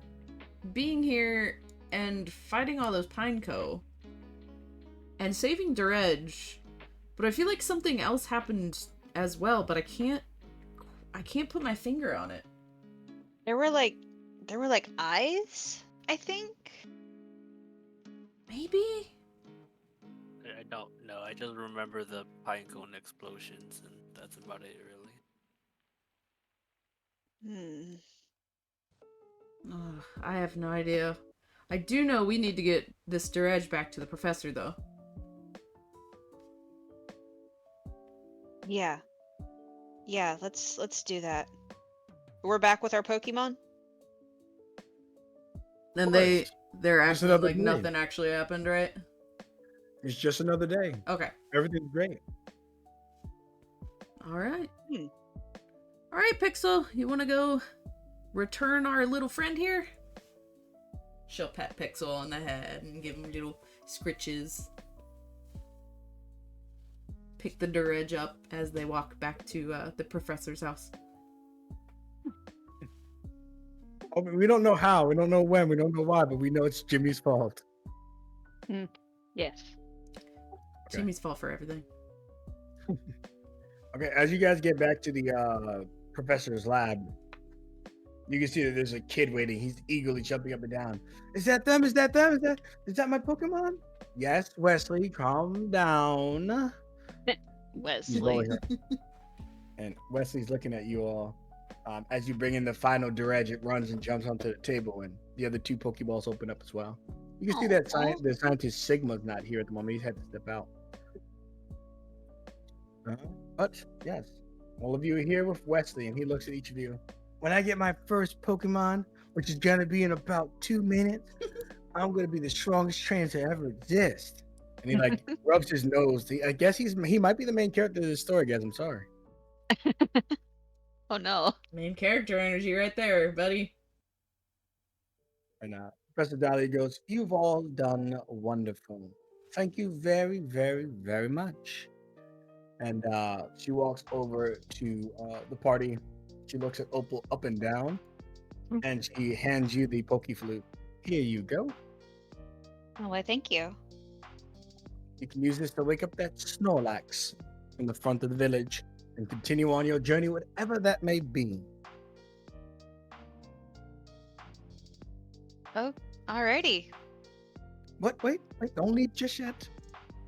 being here and fighting all those Pineco and saving Dredge, but I feel like something else happened as well, but I can't put my finger on it. There were like eyes, I think. Maybe? I don't know. I just remember the pinecone explosions, and that's about it, really. Ugh, I have no idea. I do know we need to get this Dredge back to the professor, though. Yeah, let's do that. We're back with our Pokemon? And course. they're Just acting another like day. nothing actually happened, right? It's just another day. Okay. Everything's great. Alright. Hmm. Alright, Pixel, you wanna go return our little friend here? She'll pet Pixel on the head and give him little scritches. Pick the Durage up as they walk back to the professor's house. Oh, we don't know how, we don't know when, we don't know why, but we know it's Jimmy's fault. Yes. Jimmy's fault for everything. Okay, as you guys get back to the professor's lab, you can see that there's a kid waiting. He's eagerly jumping up and down. Is that them? Is that them? Is that my Pokemon? Yes, Wesley, calm down. He's Wesley. rolling her. And Wesley's looking at you all. As you bring in the final Durage, it runs and jumps onto the table, and the other 2 Pokeballs open up as well. You can see that the scientist Sigma's not here at the moment. He's had to step out. But yes, all of you are here with Wesley, and he looks at each of you. When I get my first Pokemon, which is gonna be in about 2 minutes, I'm gonna be the strongest trainer to ever exist. And he like rubs his nose. I guess he might be the main character of this story, guys. I'm sorry. Oh no. Main character energy right there, buddy. And Professor Dahlia goes, "You've all done wonderful. Thank you very, very, very much." And she walks over to the party. She looks at Opal up and down, and she hands you the Pokeflute. Here you go. Oh, why, thank you. You can use this to wake up that Snorlax in the front of the village and continue on your journey, whatever that may be. Oh, alrighty. What? Wait, don't leave just yet.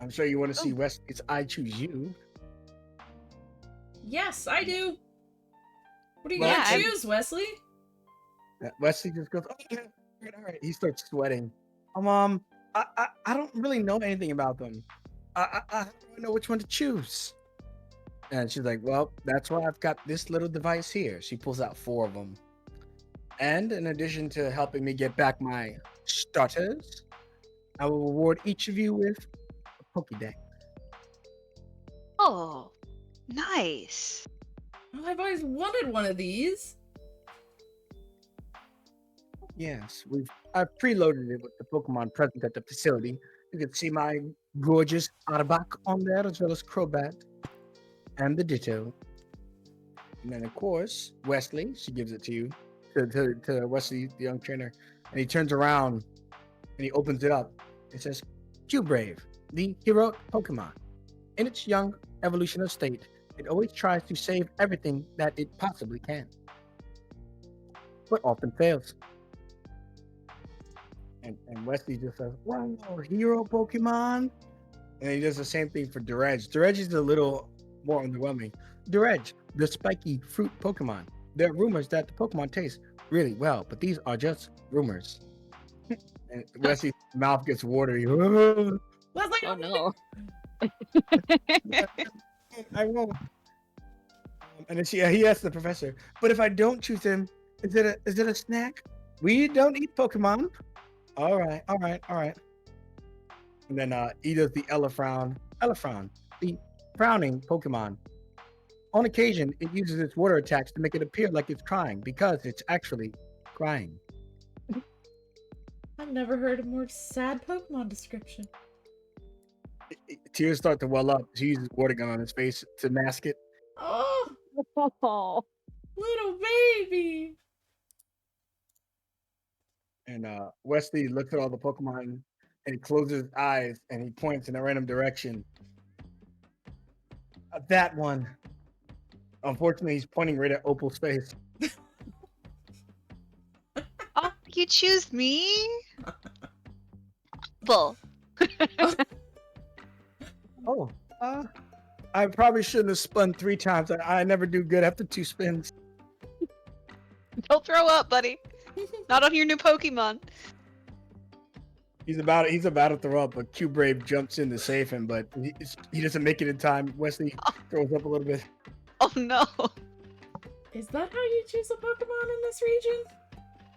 I'm sure you want to see Wesley's I Choose You. Yes, I do. What are you Yeah, gonna choose, Wesley? Wesley just goes, "Oh, yeah, all right." He starts sweating. I don't really know anything about them. I don't know which one to choose. And she's like, "Well, that's why I've got this little device here." She pulls out 4 of them. And in addition to helping me get back my starters, I will reward each of you with a Pokédex. Oh, nice. Oh, I've always wanted one of these. Yes, I've preloaded it with the Pokemon present at the facility. You can see my gorgeous Arbok on there, as well as Crobat and the Ditto. And then, of course, Wesley, she gives it to you, to Wesley, the young trainer. And he turns around and he opens it up. It says, Q-Brave, the hero Pokemon. In its young evolutionary state, it always tries to save everything that it possibly can, but often fails. And Wesley just says, "Wow, hero Pokemon!" And he does the same thing for Durage. Durage is a little more underwhelming. Durage, the spiky fruit Pokemon. There are rumors that the Pokemon taste really well, but these are just rumors. And Wesley's mouth gets watery. Wesley, Oh no. I won't. And then he asks the professor, "But if I don't choose him, is it a snack? We don't eat Pokemon." All right. And then he does the Elefrown, the frowning Pokemon. On occasion, it uses its water attacks to make it appear like it's crying because it's actually crying. I've never heard a more sad Pokemon description. Tears start to well up. He uses water gun on his face to mask it. Oh, Oh. little baby. And Wesley looks at all the Pokemon and he closes his eyes and he points in a random direction. That one. Unfortunately, he's pointing right at Opal's face. Oh, you choose me? Bull. Oh, I probably shouldn't have spun 3 times. I never do good after 2 spins. Don't throw up, buddy. Not on your new Pokemon. He's about to throw up, but Q-Brave jumps in to save him, but he doesn't make it in time. Wesley throws up a little bit. Oh no. Is that how you choose a Pokemon in this region?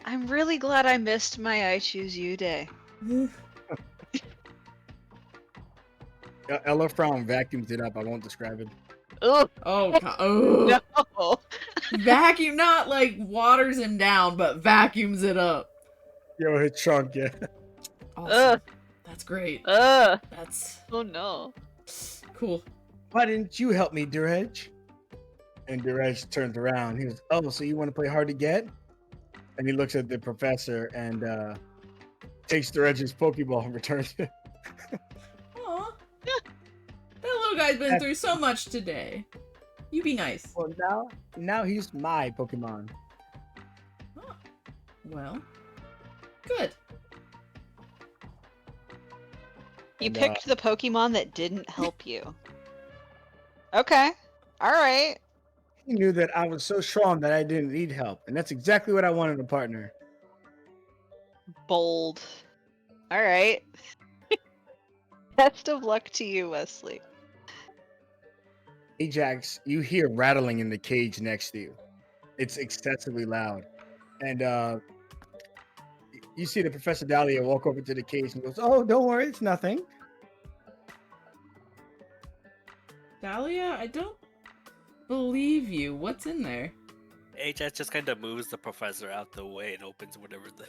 I'm really glad I missed my I Choose You day. Elefrown vacuums it up. I won't describe it. Ugh. Oh, God. Oh. No. Vacuum, not like waters him down, but vacuums it up. Yo, his trunk, yeah. Awesome. That's great. Ugh. That's Oh no. cool. Why didn't you help me, Durej? And Durej turns around. He goes, oh, so you want to play hard to get? And he looks at the professor and takes Durej's Pokeball and returns it. Aw. That little guy's been through so much today. You be nice. Well, now he's my Pokemon. Oh. Well, good. You And, picked the Pokemon that didn't help you. Okay. All right. He knew that I was so strong that I didn't need help. And that's exactly what I wanted in a partner. Bold. All right. Best of luck to you, Wesley. Ajax, you hear rattling in the cage next to you. It's excessively loud. And you see the Professor Dahlia walk over to the cage and goes, oh, don't worry, it's nothing. Dahlia, I don't believe you. What's in there? Ajax just kind of moves the professor out the way and opens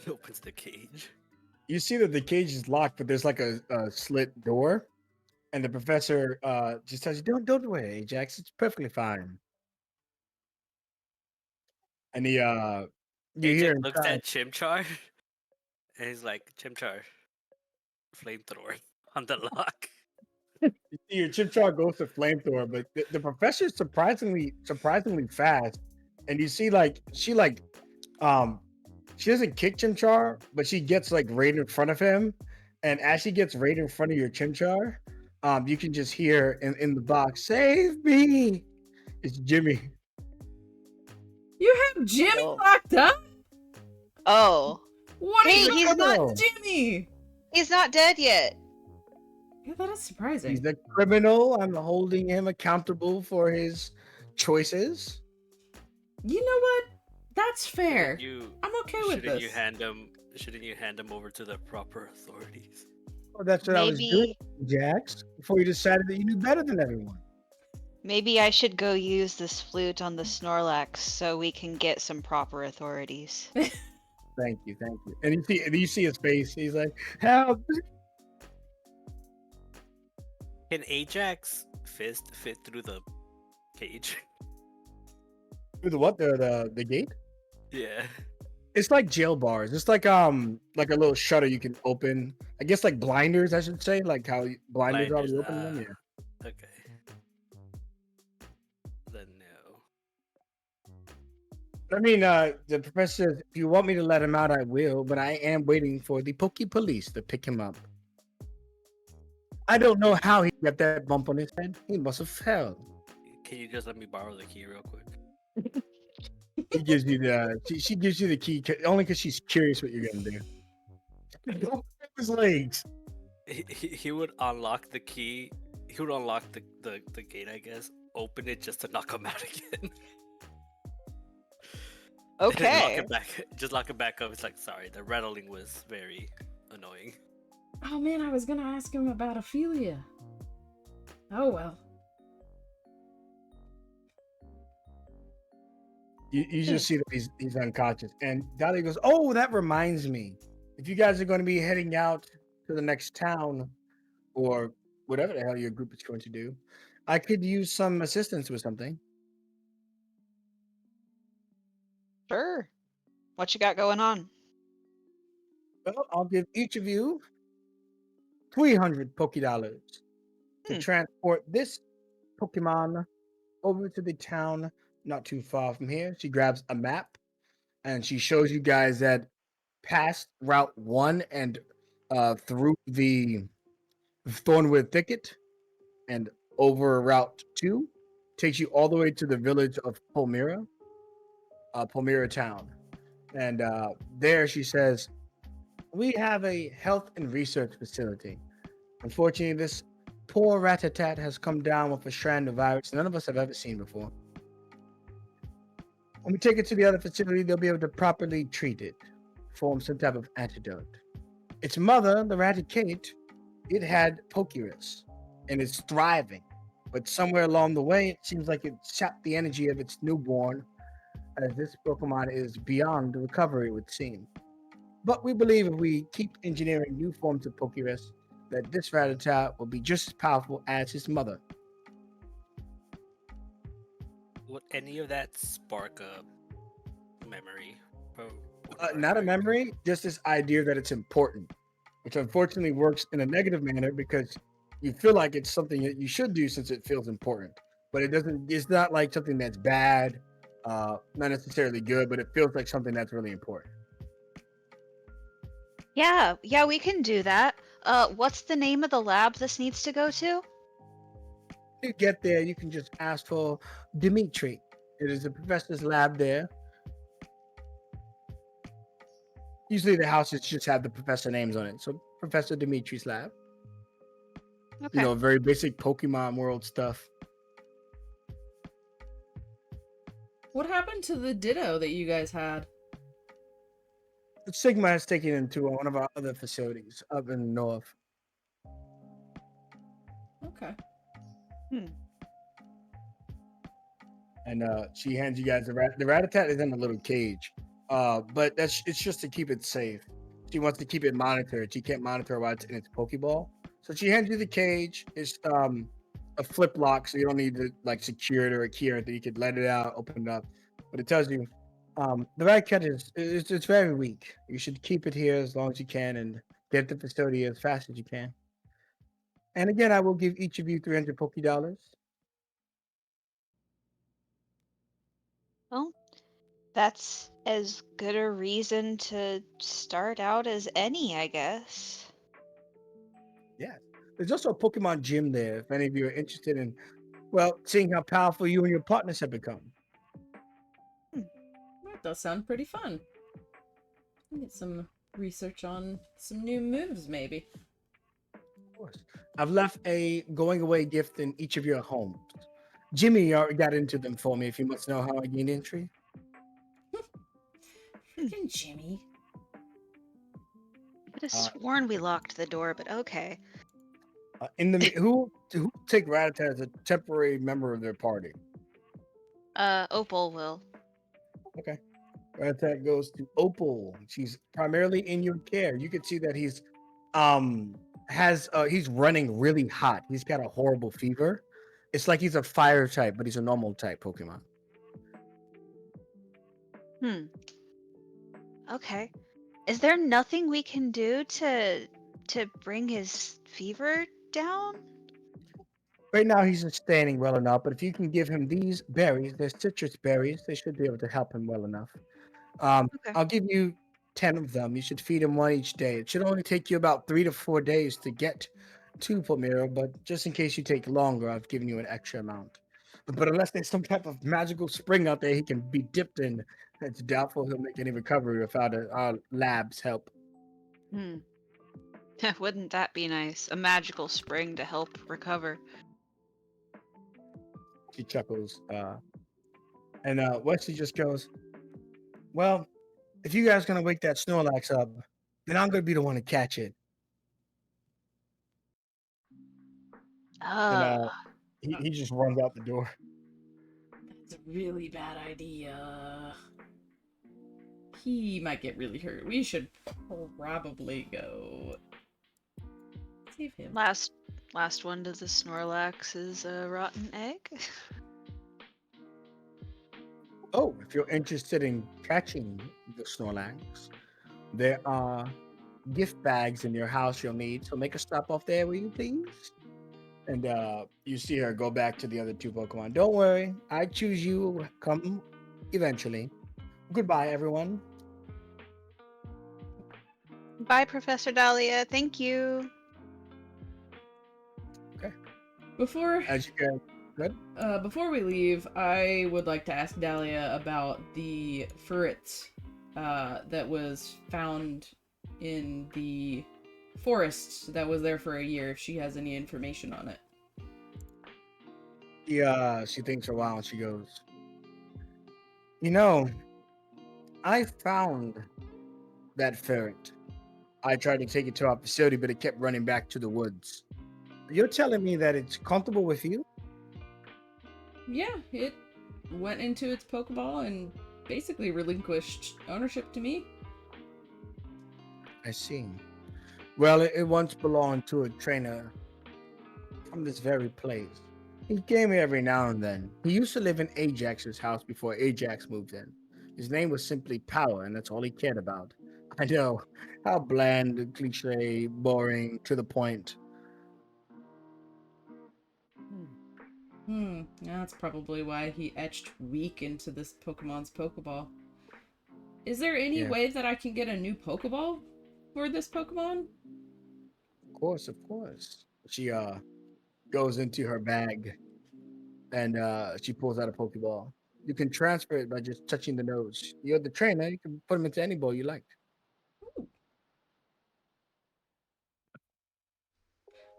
opens the cage. You see that the cage is locked, but there's like a slit door. And the professor just tells you, don't worry, Ajax, it's perfectly fine. And he you hear Ajax looks inside, at Chimchar and he's like, Chimchar, flamethrower on the lock. you see your Chimchar goes to flamethrower, but the professor is surprisingly fast. And you see she doesn't kick Chimchar, but she gets like right in front of him. And as she gets right in front of your Chimchar, you can just hear in the box, save me. It's Jimmy. You have Jimmy Oh. locked up? Oh. What Hey, are you he's doing not- with Jimmy? He's not dead yet. Yeah, that is surprising. He's a criminal. I'm holding him accountable for his choices. You know what? That's fair. I'm okay with Shouldn't this. Shouldn't you hand him over to the proper authorities? Well, that's what I was doing, Jax, before you decided that you knew better than everyone. Maybe I should go use this flute on the Snorlax so we can get some proper authorities. Thank you. And you see his face. He's like, help. Can Ajax fist fit through the cage? Through the what? The gate? Yeah. It's like jail bars. It's like a little shutter you can open. I guess like blinders, I should say, like how blinders are. You open them. Yeah. Okay. Then no. I mean, the professor says, if you want me to let him out, I will, but I am waiting for the Poke Police to pick him up. I don't know how he got that bump on his head. He must have fell. Can you just let me borrow the key real quick? He gives you she gives you the key only because she's curious what you're gonna do. Don't grab his legs. He would unlock the key. He would unlock the gate, I guess. Open it just to knock him out again. Okay. Just lock it back up. It's like, sorry, the rattling was very annoying. Oh man, I was gonna ask him about Ophelia. Oh well. You just see that he's unconscious. And Dahlia goes, oh, that reminds me. If you guys are going to be heading out to the next town or whatever the hell your group is going to do, I could use some assistance with something. Sure. What you got going on? Well, I'll give each of you 300 Pokédollars to transport this Pokemon over to the town not too far from here. She grabs a map and she shows you guys that past Route 1 and through the Thornwood Thicket and over Route 2 takes you all the way to the village of Palmyra town. And there she says, we have a health and research facility. Unfortunately, this poor Ratatat has come down with a strand of virus none of us have ever seen before. When we take it to the other facility, they'll be able to properly treat it, form some type of antidote. Its mother, the Raticate, it had Pokerus, and it's thriving. But somewhere along the way, it seems like it sapped the energy of its newborn, as this Pokemon is beyond recovery, it would seem. But we believe if we keep engineering new forms of Pokerus, that this Rattata will be just as powerful as his mother. Would any of that spark a memory? Not a memory, just this idea that it's important, which unfortunately works in a negative manner because you feel like it's something that you should do since it feels important, but it doesn't. It's not like something that's bad, not necessarily good, but it feels like something that's really important. Yeah, we can do that. What's the name of the lab this needs to go to? You get there, you can just ask for Dimitri. It is the professor's lab there. Usually the houses just have the professor names on it. So Professor Dimitri's lab. Okay. Very basic Pokemon world stuff. What happened to the Ditto that you guys had? Sigma has taken him to one of our other facilities up in the north. Okay. And she hands you guys the Ratatat is in a little cage. But it's just to keep it safe. She wants to keep it monitored. She can't monitor while it's in its Pokeball. So she hands you the cage. It's a flip lock, so you don't need to like secure it or a key or anything. You could let it out, open it up. But it tells you the Ratatat it's very weak. You should keep it here as long as you can and get the facility as fast as you can. And again, I will give each of you 300 Poké dollars. Well, that's as good a reason to start out as any, I guess. Yeah. There's also a Pokemon gym there if any of you are interested in, seeing how powerful you and your partners have become. That does sound pretty fun. Get some research on some new moves, maybe. Of course. I've left a going away gift in each of your homes. Jimmy already got into them for me if you must know how I gained entry. Freaking Jimmy. I could have sworn we locked the door, but okay. Who take Rattata as a temporary member of their party? Opal will. Okay. Rattata goes to Opal. She's primarily in your care. You can see that he's running really hot. He's got a horrible fever. It's like he's a fire type, but he's a normal type Pokemon. Okay. Is there nothing we can do to bring his fever down? Right now, he's sustaining well enough, but if you can give him these berries, they're citrus berries, they should be able to help him well enough. Okay. I'll give you 10 of them. You should feed him one each day. It should only take you about 3 to 4 days to get to Palmyra, but just in case you take longer, I've given you an extra amount. But unless there's some type of magical spring out there he can be dipped in, it's doubtful he'll make any recovery without our lab's help. Wouldn't that be nice? A magical spring to help recover. She chuckles. And Wesley just goes, well, if you guys are going to wake that Snorlax up, then I'm going to be the one to catch it. And he just runs out the door. That's a really bad idea. He might get really hurt. We should probably go save him. Last one to the Snorlax is a rotten egg. Oh, if you're interested in catching the Snorlax, there are gift bags in your house you'll need. So make a stop off there, will you please? And you see her go back to the other two Pokemon. Don't worry, I choose you. Come eventually. Goodbye, everyone. Bye, Professor Dahlia. Thank you. Okay. Before As you guys, good. Before we leave, I would like to ask Dahlia about the ferret that was found in the forest that was there for a year, if she has any information on it. Yeah, she thinks for a while and she goes, I found that ferret. I tried to take it to our facility, but it kept running back to the woods. You're telling me that it's comfortable with you? Yeah, it went into its Pokeball and basically relinquished ownership to me. I see. Well, it once belonged to a trainer from this very place. He came here every now and then. He used to live in Ajax's house before Ajax moved in. His name was simply Power, and that's all he cared about. I know. How bland, cliche, boring, to the point. That's probably why he etched weak into this Pokemon's Pokeball. Is there any Yeah. way that I can get a new Pokeball for this Pokemon? Of course. She goes into her bag and she pulls out a Pokeball. You can transfer it by just touching the nose. You're the trainer. You can put them into any ball you like.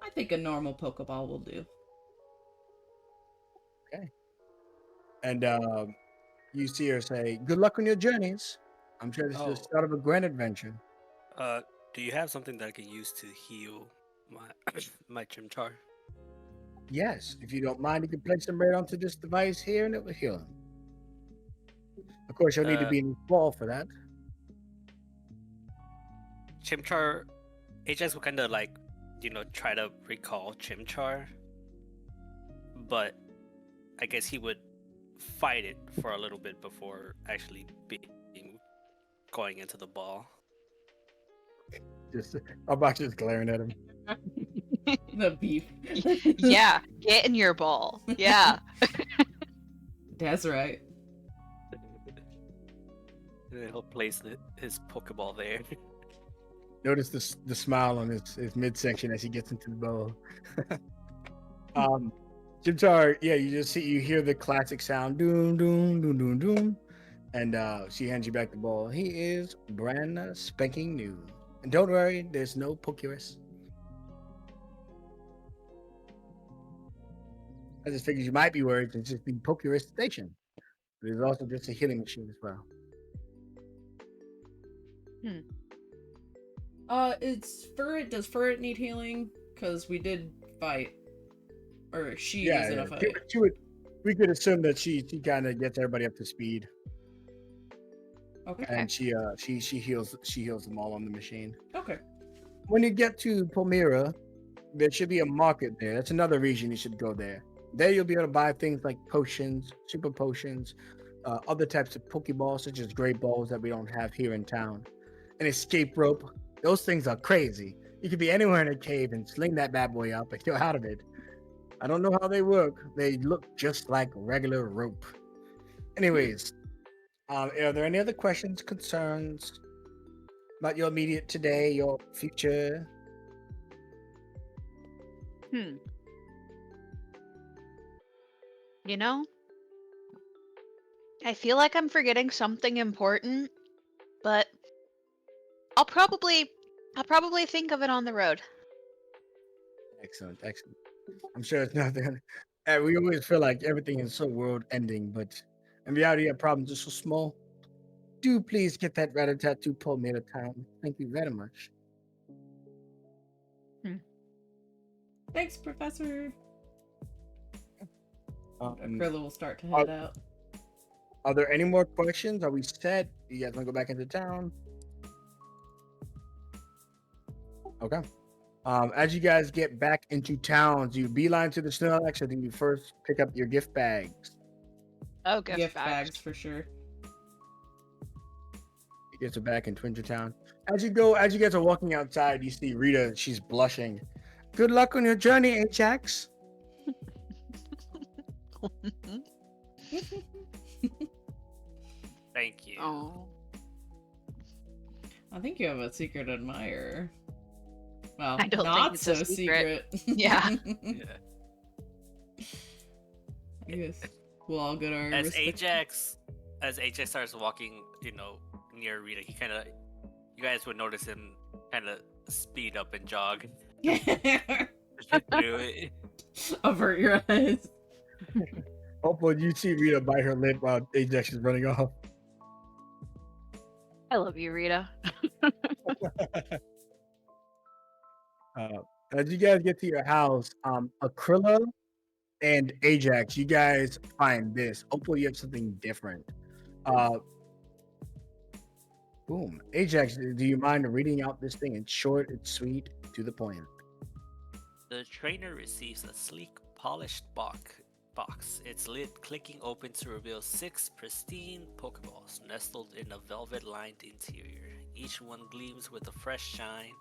I think a normal Pokeball will do. Okay. And you see her say, "Good luck on your journeys. I'm sure this is the Oh. start of a grand adventure." Do you have something that I can use to heal my my Chimchar? Yes, if you don't mind, you can place them right onto this device here and it will heal him. Of course, you'll need to be in the ball for that. Chimchar, Ajax will kind of like, try to recall Chimchar, but I guess he would fight it for a little bit before actually going into the ball. Just about just glaring at him. The beef. Yeah, get in your ball. Yeah. That's right. And then he'll place his Pokeball there. Notice the smile on his midsection as he gets into the bowl. Chimchar, yeah, you hear the classic sound, doom, doom, doom, doom, doom, and she hands you back the ball. He is brand spanking new, and don't worry, there's no Pokerus. I just figured you might be worried it's just the Pokerus station. There's also just a healing machine as well. Does Furret need healing? Because we did fight. Or she was in a fight. We could assume that she kind of gets everybody up to speed. Okay. And she heals them all on the machine. Okay. When you get to Palmyra, there should be a market there. That's another reason you should go there. There you'll be able to buy things like potions, super potions, other types of Pokeballs such as great balls that we don't have here in town. An escape rope. Those things are crazy. You could be anywhere in a cave and sling that bad boy up and you're out of it. I don't know how they work. They look just like regular rope. Anyways, are there any other questions, concerns about your immediate today, your future? I feel like I'm forgetting something important, but I'll probably think of it on the road. Excellent. I'm sure it's nothing. We always feel like everything is so world-ending, but in reality, our problems are so small. Do please get that Rata tattoo pulled me at a time. Thank you very much. Thanks, Professor. Um, Krilla will start to head out. Are there any more questions? Are we set? You guys want to go back into town? Okay. As you guys get back into town, do you beeline to the Snorlax or do you first pick up your gift bags? Oh, Gift bags for sure. You get to back in Twinja Town. As you guys are walking outside, you see Rita. She's blushing. Good luck on your journey, Ajax. Thank you. Oh. I think you have a secret admirer. Well, I don't not think it's so a secret. Yeah. Yeah. I guess we'll all get our As respect. Ajax starts walking, near Rita, you guys would notice him kind of speed up and jog. Through it. Avert your eyes. Hopefully, you see Rita bite her lip while Ajax is running off. I love you, Rita. As you guys get to your house, Akrilla and Ajax, you guys find this. Hopefully, you have something different. Boom. Ajax, do you mind reading out this thing? It's short, it's sweet, to the point. The trainer receives a sleek, polished box, its lid clicking open to reveal 6 pristine Pokeballs nestled in a velvet-lined interior. Each one gleams with a fresh shine,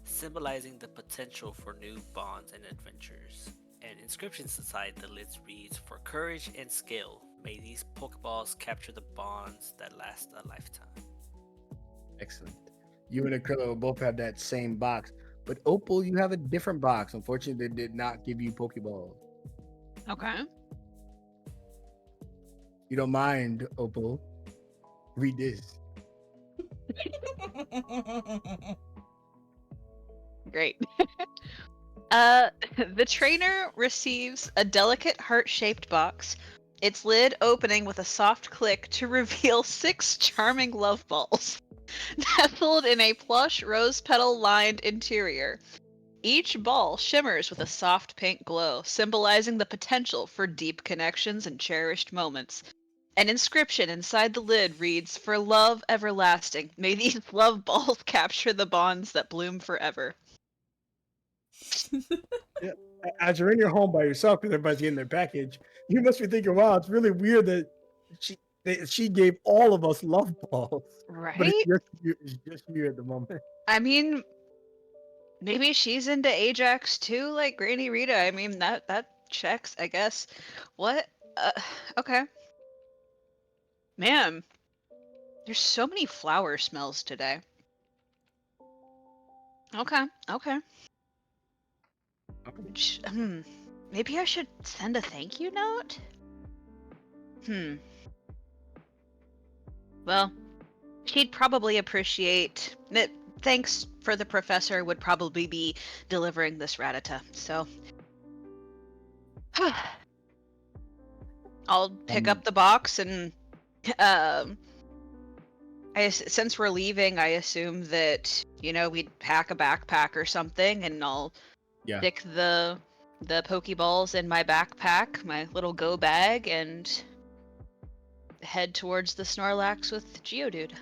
symbolizing the potential for new bonds and adventures. And inscriptions inside the lids reads, "For courage and skill, may these Pokeballs capture the bonds that last a lifetime." Excellent. You and Aquila both have that same box, but Opal, you have a different box. Unfortunately, they did not give you Pokeballs. Okay. You don't mind, Opal? Read this. Great. The trainer receives a delicate heart-shaped box, its lid opening with a soft click to reveal 6 charming love balls, nestled in a plush rose petal-lined interior. Each ball shimmers with a soft pink glow, symbolizing the potential for deep connections and cherished moments. An inscription inside the lid reads, "For love everlasting, may these love balls capture the bonds that bloom forever." Yeah. As you're in your home by yourself because everybody's getting their package, you must be thinking, "Wow, it's really weird that she gave all of us love balls, but Right? it's just you at the moment." I mean, maybe she's into Ajax too, like Granny Rita. I mean, that checks, I guess. What? Uh, okay. Man, there's so many flower smells today. Okay, okay. Maybe I should send a thank you note? Well, she'd probably appreciate it. Thanks for the professor would probably be delivering this Ratata, so I'll pick up the box and um since we're leaving, I assume that we'd pack a backpack or something, and I'll Yeah. stick the Pokeballs in my backpack, my little go bag, and head towards the Snorlax with Geodude.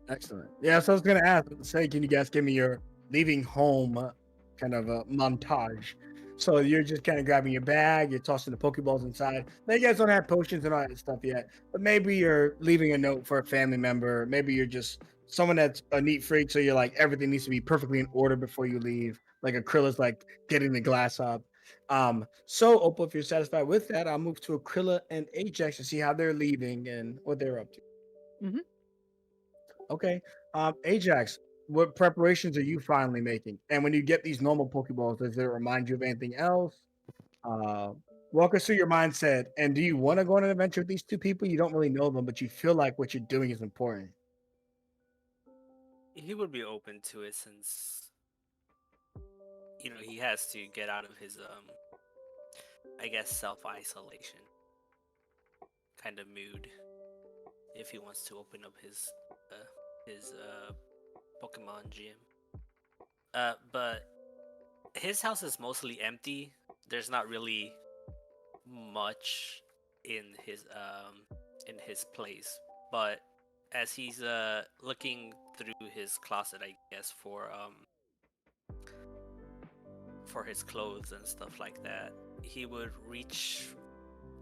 Excellent. Yeah, so I was gonna ask, say, can you guys give me your leaving home kind of a montage? So you're just kind of grabbing your bag, you're tossing the Pokeballs inside. Now you guys don't have potions and all that stuff yet, but maybe you're leaving a note for a family member. Maybe you're just someone that's a neat freak, so you're like everything needs to be perfectly in order before you leave. Like Akrila's like getting the glass up. So Opal, if you're satisfied with that, I'll move to Akrila and Ajax to see how they're leaving and what they're up to. Mhm. Okay. Ajax, what preparations are you finally making? And when you get these normal Pokeballs, does it remind you of anything else? Uh, Walk us through your mindset. And do you want to go on an adventure with these two people? You don't really know them, but you feel like what you're doing is important. He would be open to it since he has to get out of his I guess self-isolation kind of mood if he wants to open up his Pokemon gym. But his house is mostly empty. There's not really much in his place. But as he's looking through his closet, I guess for his clothes and stuff like that, he would reach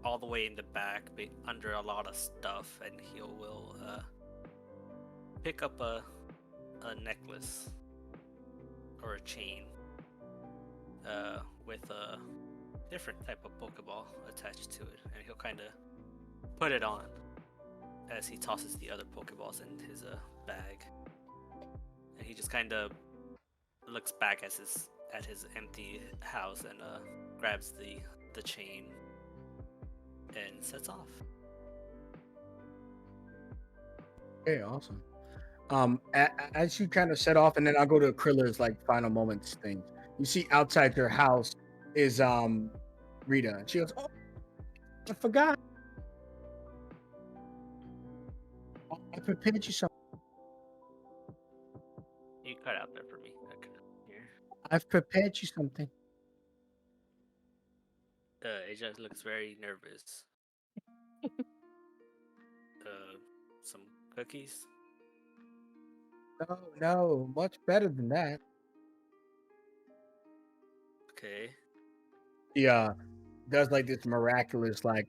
all the way in the back under a lot of stuff, and he will pick up a necklace or a chain with a different type of Pokeball attached to it, and he'll kind of put it on as he tosses the other Pokeballs in his bag, and he just kind of looks back at his empty house and grabs the chain and sets off. Okay, awesome. As you kind of set off, and then I'll go to Akrila's like final moments thing. You see outside their house is Rita, and she goes, "Oh, I forgot. I prepared you something. You cut out there for me. Okay. Here. I've prepared you something." Ajax looks very nervous. Some cookies. No, much better than that. Okay. He does like this miraculous, like,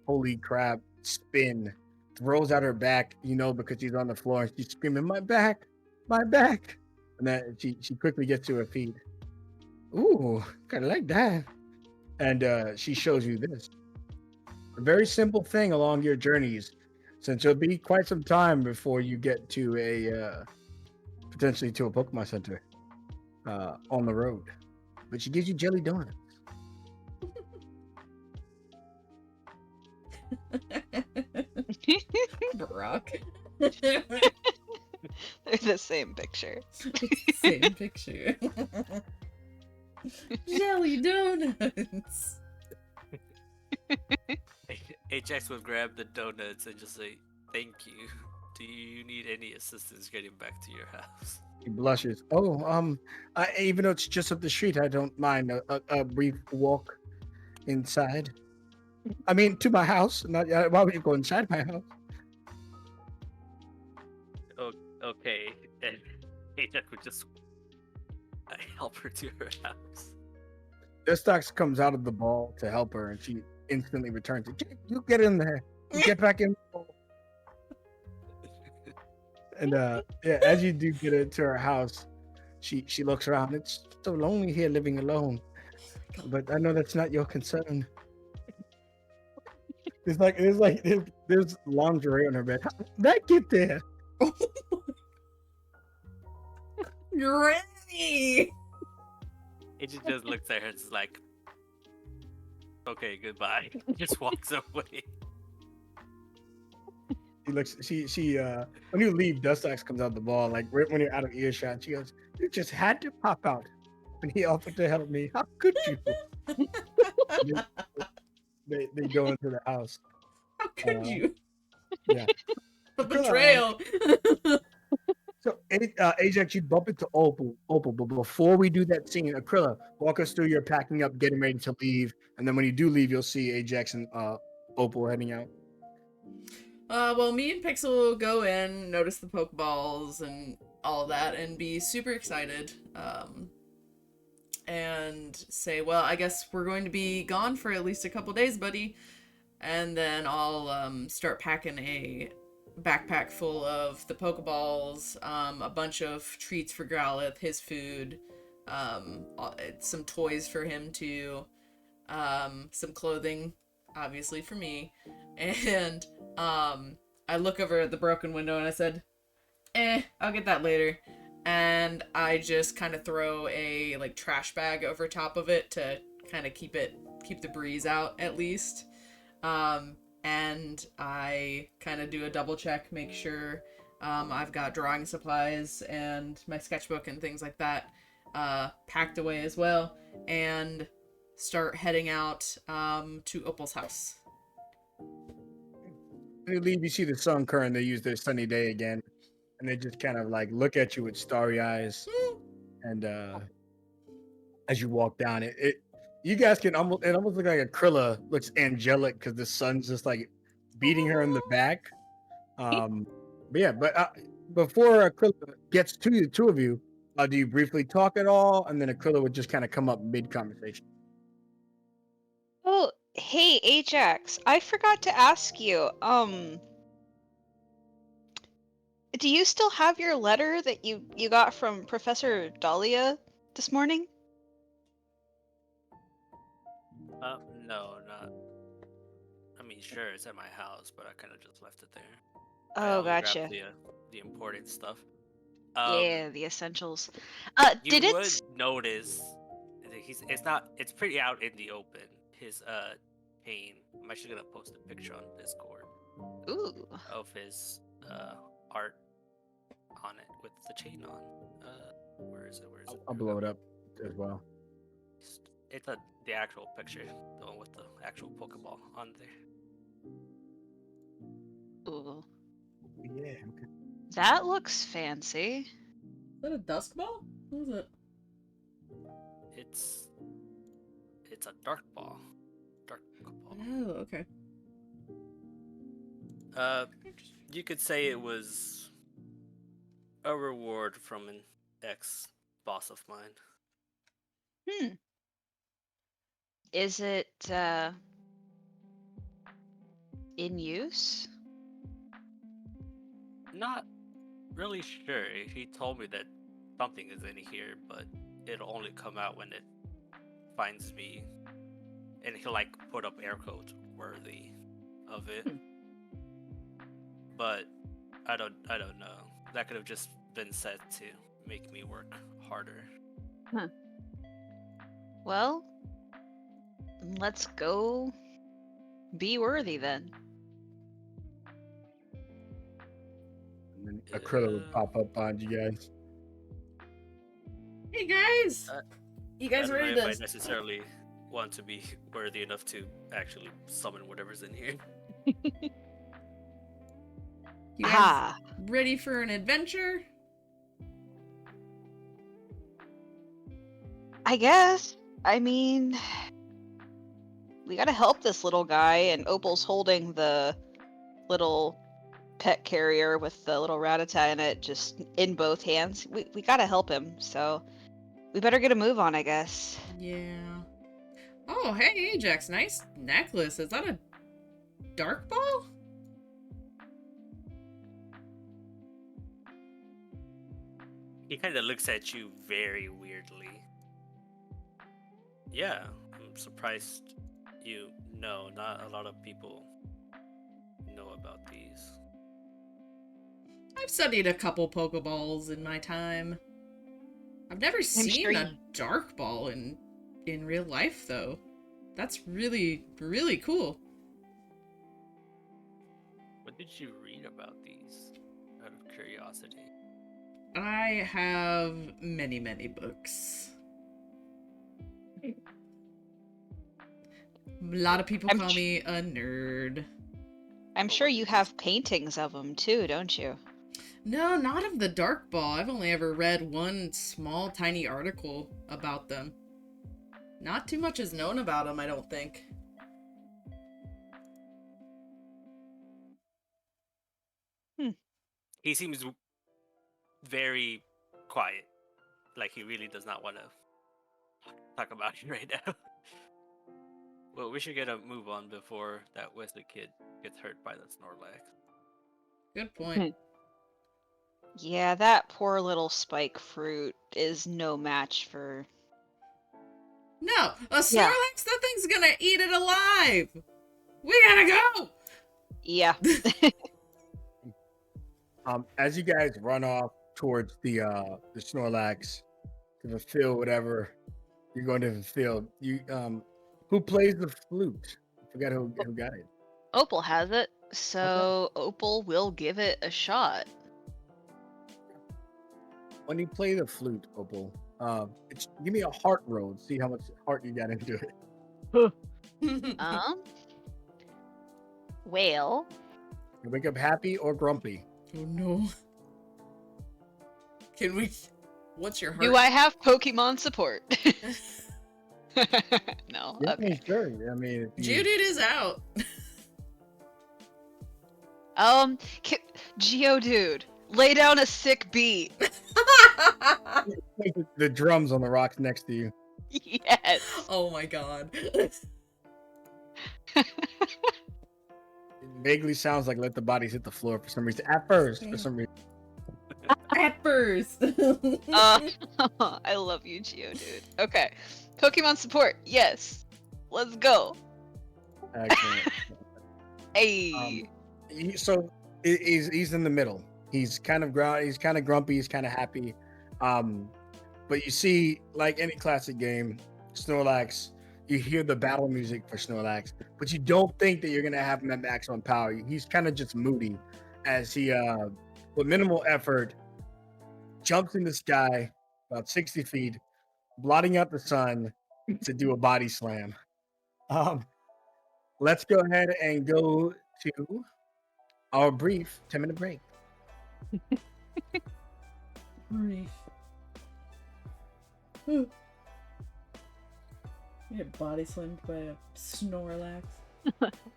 holy crap spin, throws out her back, because she's on the floor and she's screaming, my back. And then she quickly gets to her feet. Ooh, kind of like that. And she shows you this. A very simple thing along your journeys, since it'll be quite some time before you get to potentially to a Pokemon Center on the road. But she gives you jelly donuts. Brock. They're the same picture. Same picture. Jelly donuts. Ajax would grab the donuts and just say, "Thank you. Do you need any assistance getting back to your house?" He blushes. Oh, even though it's just up the street, I don't mind a brief walk inside. I mean, to my house. Not why would you go inside my house? Okay, and Ajax would just help her to her house. Destox comes out of the ball to help her, and she instantly returns it. You get in there. You get back in the ball. And yeah, as you do get into her house, she looks around. It's so lonely here living alone. But I know that's not your concern. There's lingerie on her bed. How did that get there? Granny. Ajax just looks at her and is like, "Okay, goodbye." Just walks away. She when you leave, Dustax comes out the ball, like right when you're out of earshot. She goes, "You just had to pop out." And he offered to help me. How could you? they go into the house. How could you? Yeah. A betrayal. So Ajax, you bump into Opal, but before we do that scene, Aquila, walk us through your packing up, getting ready to leave, and then when you do leave, you'll see Ajax and Opal heading out. Well, me and Pixel will go in, notice the Pokeballs and all of that, and be super excited. And say, well, I guess we're going to be gone for at least a couple days, buddy. And then I'll start packing a backpack full of the Pokeballs, a bunch of treats for Growlithe, his food, some toys for him too, some clothing, obviously for me, and I look over at the broken window and I said, I'll get that later. And I just kind of throw a like trash bag over top of it to kind of keep the breeze out at least. And I kind of do a double check, make sure I've got drawing supplies and my sketchbook and things like that packed away as well, and start heading out to Opal's house. When you leave, you see the sun current. They use their sunny day again, and they just kind of like look at you with starry eyes. And as you walk down, you guys can almost look like Aquila looks angelic because the sun's just like beating her in the back. But yeah, before Aquila gets to the two of you, do you briefly talk at all? And then Aquila would just kind of come up mid conversation. Oh, hey, Ajax, I forgot to ask you, do you still have your letter that you got from Professor Dahlia this morning? No, not. I mean, sure, it's at my house, but I kind of just left it there. I Oh, only gotcha. grabbed the important stuff. Yeah, the essentials. You Did would it? notice it's pretty out in the open. His chain. I'm actually gonna post a picture on Discord Ooh. of his art on it with the chain on. Where is it? I'll blow it up as well. It's the actual picture, the one with the actual Pokeball on there. Ooh. Yeah. Okay. That looks fancy. Is that a dusk ball? What is it? It's a dark ball. Dark Pokeball. Oh, okay. You could say it was a reward from an ex-boss of mine. Is it in use? Not really sure. He told me that something is in here, but it'll only come out when it finds me. And he'll like put up air quotes worthy of it. But I don't know. That could have just been said to make me work harder. Well, let's go be worthy then. And then Aquila would pop up behind you guys. Hey guys, you guys I don't ready know to? if I necessarily want to be worthy enough to actually summon whatever's in here. You guys ready for an adventure? I guess. I mean, we gotta help this little guy, and Opal's holding the little pet carrier with the little Rattata in it, just in both hands. We gotta help him, so we better get a move on, I guess. Yeah. Oh, hey Ajax, nice necklace. Is that a dark ball? He kind of looks at you very weirdly. Yeah, I'm surprised you know. Not a lot of people know about these. I've studied a couple Pokeballs in my time. I've never seen sure a dark ball in real life, though. That's really, really cool. What did you read about these, out of curiosity? I have many, many books. A lot of people call me a nerd. I'm sure you have paintings of them too, don't you? No, not of the dark ball. I've only ever read one small, tiny article about them. Not too much is known about them, I don't think. He seems very quiet. Like he really does not want to talk about it right now. Well, we should get a move on before that Wesley kid gets hurt by the Snorlax. Good point. Yeah, that poor little spike fruit is no match for... No, a Snorlax, Yeah. that thing's gonna eat it alive! We gotta go! Yeah. As you guys run off towards the Snorlax to fulfill whatever you're going to fulfill, you who plays the flute? I forgot who got it. Opal has it, so Opal will give it a shot. When you play the flute, Opal, give me a heart roll. See how much heart you got into it. Well, You wake up happy or grumpy. Oh no. Can we... What's your heart? do I have Pokemon support? No, Yeah, okay. sure. I mean, if you, Geodude is out. Geodude, lay down a sick beat. the drums on the rocks next to you. Yes. Oh my god. It vaguely sounds like let the bodies hit the floor for some reason. At first, for some reason. At first. I love you, Geodude. Okay. Pokemon support, yes. Let's go. Excellent. Hey. He's in the middle. He's kind of grumpy. He's kind of happy. But you see, like any classic game, Snorlax, you hear the battle music for Snorlax, but you don't think that you're gonna have him at maximum power. He's kind of just moody as he, with minimal effort, jumps in the sky about 60 feet, blotting out the sun to do a body slam. Let's go ahead and go to our brief 10-minute break. Brief. You get body slammed by a Snorlax.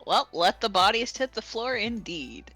Well, let the bodies hit the floor indeed.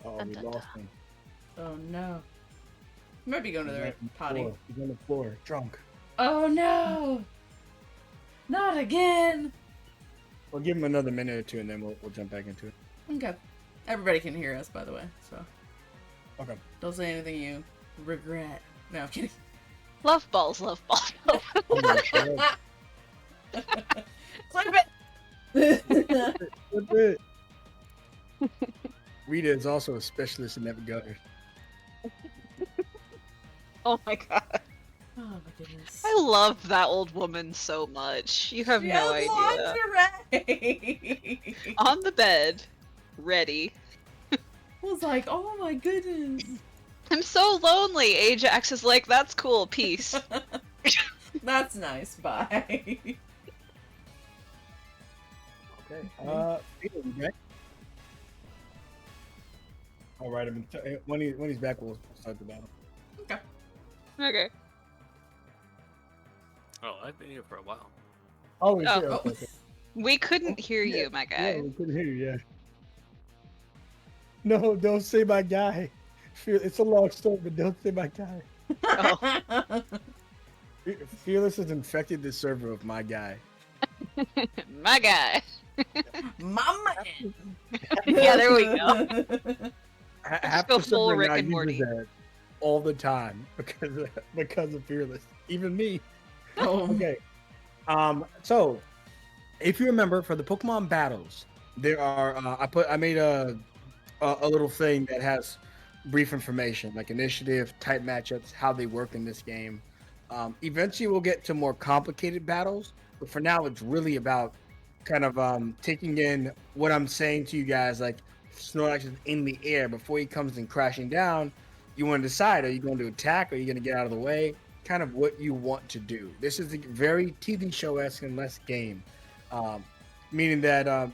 Oh, Dun, we dun, lost dun. him. Oh no. He might be going to the potty. He's on the floor, drunk. Oh no! Not again! We'll give him another minute or two, and then we'll jump back into it. Okay. Everybody can hear us, by the way, so Okay. don't say anything you regret. No, I'm kidding. Love balls, love balls. Oh my God. Clip it! That's it. Rita is also a specialist in that gutter. Oh my god. Oh my goodness. I love that old woman so much. You have She no has idea. lingerie! On the bed, ready. I was like, oh my goodness. I'm so lonely. Ajax is like, that's cool, peace. That's nice, bye. Okay. Rita, you back? All right. When he's back, we'll start the battle. Okay. Okay. Oh, I've been here for a while. Oh, he's Oh. here. Oh. Okay. We couldn't hear Yeah, you, my Yeah, guy. we couldn't hear you. Yeah. No, don't say my guy. It's a long story, but don't say my guy. Oh. Fearless has infected the server with my guy. My guy. Mama. Yeah, there we go. Half go the full server Rick now and Morty. uses that all the time because of Fearless. Even me. Oh. Okay. So if you remember, for the Pokemon battles, there are I made a little thing that has brief information like initiative, type matchups, how they work in this game. Eventually we'll get to more complicated battles, but for now it's really about kind of taking in what I'm saying to you guys. Like Snorlax is in the air before he comes in crashing down. You want to decide: are you going to attack? Or are you going to get out of the way? Kind of what you want to do. This is a very TV show-esque and less game, meaning that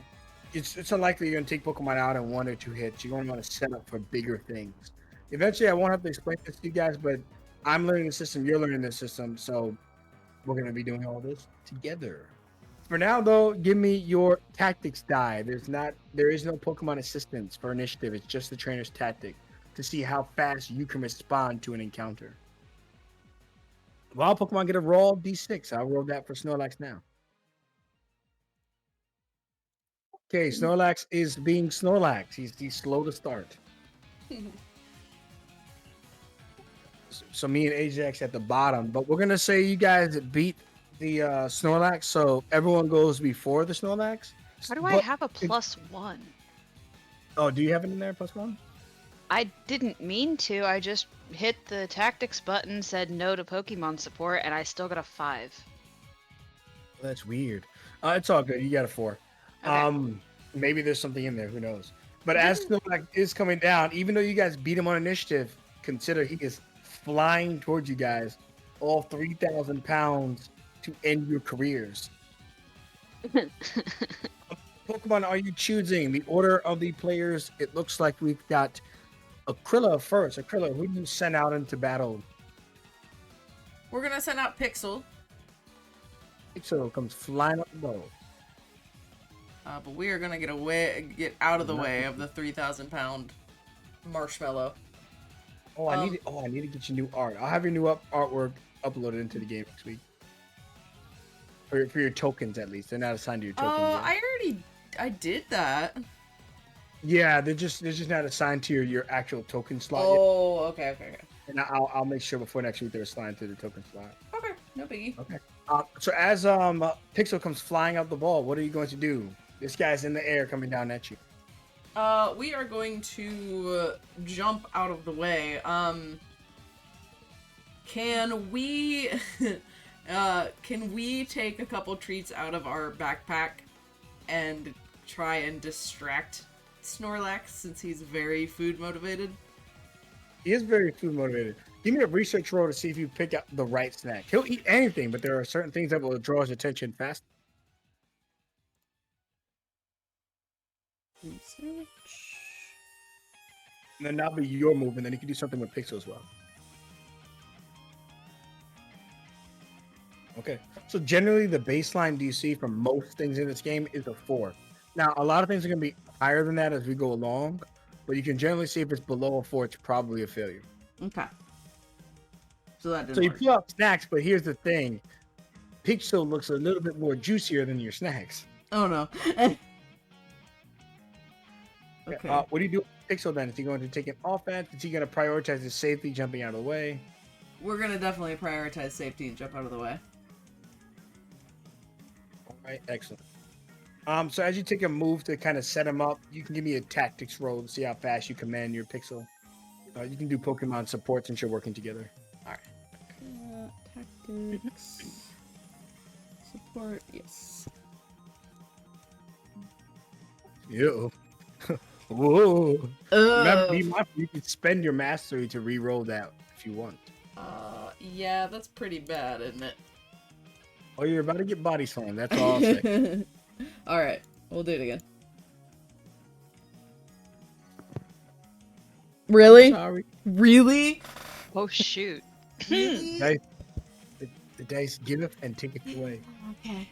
it's unlikely you're going to take Pokemon out in 1 or 2 hits. You're going to want to set up for bigger things. Eventually, I won't have to explain this to you guys, but I'm learning the system. You're learning the system, so we're going to be doing all this together. For now, though, give me your tactics die. There is no Pokemon assistance for initiative. It's just the trainer's tactic to see how fast you can respond to an encounter. Wild Pokemon get a raw D6. I'll roll that for Snorlax now. Okay, Snorlax is being Snorlax. He's slow to start. So me and Ajax at the bottom, but we're gonna say you guys beat the Snorlax, so everyone goes before the Snorlax. How do I But- have a +1? Oh, do you have it in there +1? I didn't mean to. I just hit the tactics button, said no to Pokemon support, and I still got a 5. That's weird. It's all good. You got a 4. Okay. Maybe there's something in there. Who knows? But as Snorlax is coming down, even though you guys beat him on initiative, consider he is flying towards you guys, all 3,000 pounds to end your careers. Pokemon, are you choosing the order of the players? It looks like we've got Aquila first. Aquila, who do you send out into battle? We're gonna send out Pixel, Pixel comes flying up the bow. but we are gonna get out of the way of the 3,000-pound marshmallow. Oh, I need to get you new art. I'll have your new artwork uploaded into the game next week. For your tokens, at least. They're not assigned to your tokens yet. I did that. Yeah, they're just not assigned to your actual token slot yet. Oh, okay. And I'll make sure before next week they're assigned to the token slot. Okay, no biggie. Okay. So as Pixel comes flying out the ball, what are you going to do? This guy's in the air coming down at you. We are going to jump out of the way. Can we take a couple treats out of our backpack and try and distract Snorlax since he's very food motivated? He is very food motivated. Give me a research roll to see if you pick up the right snack. He'll eat anything, but there are certain things that will draw his attention fast. Research. And then that'll be your move, and then you can do something with Pixel as well. Okay. So generally, the baseline DC for most things in this game is a 4. Now, a lot of things are going to be higher than that as we go along. but you can generally see if it's below a 4, it's probably a failure. Okay. So that So didn't you work. pull out snacks, but here's the thing. Pixel looks a little bit more juicier than your snacks. Oh no. Okay. What do you do with Pixel then? Is he going to take it offense? Is he going to prioritize his safety, jumping out of the way? We're gonna definitely prioritize safety and jump out of the way. All right, excellent. So as you take a move to kind of set him up, you can give me a tactics roll to see how fast you command your Pixel. You can do Pokemon support since you're working together. All right. Tactics. Support, yes. Ew. Whoa. Remember, Ugh. you can spend your mastery to re-roll that if you want. Yeah, that's pretty bad, isn't it? Oh, you're about to get body slammed. That's all I'll say. Alright, we'll do it again. Really? Sorry. Really? Oh shoot. Really? Dice, the dice giveth and taketh away. Okay.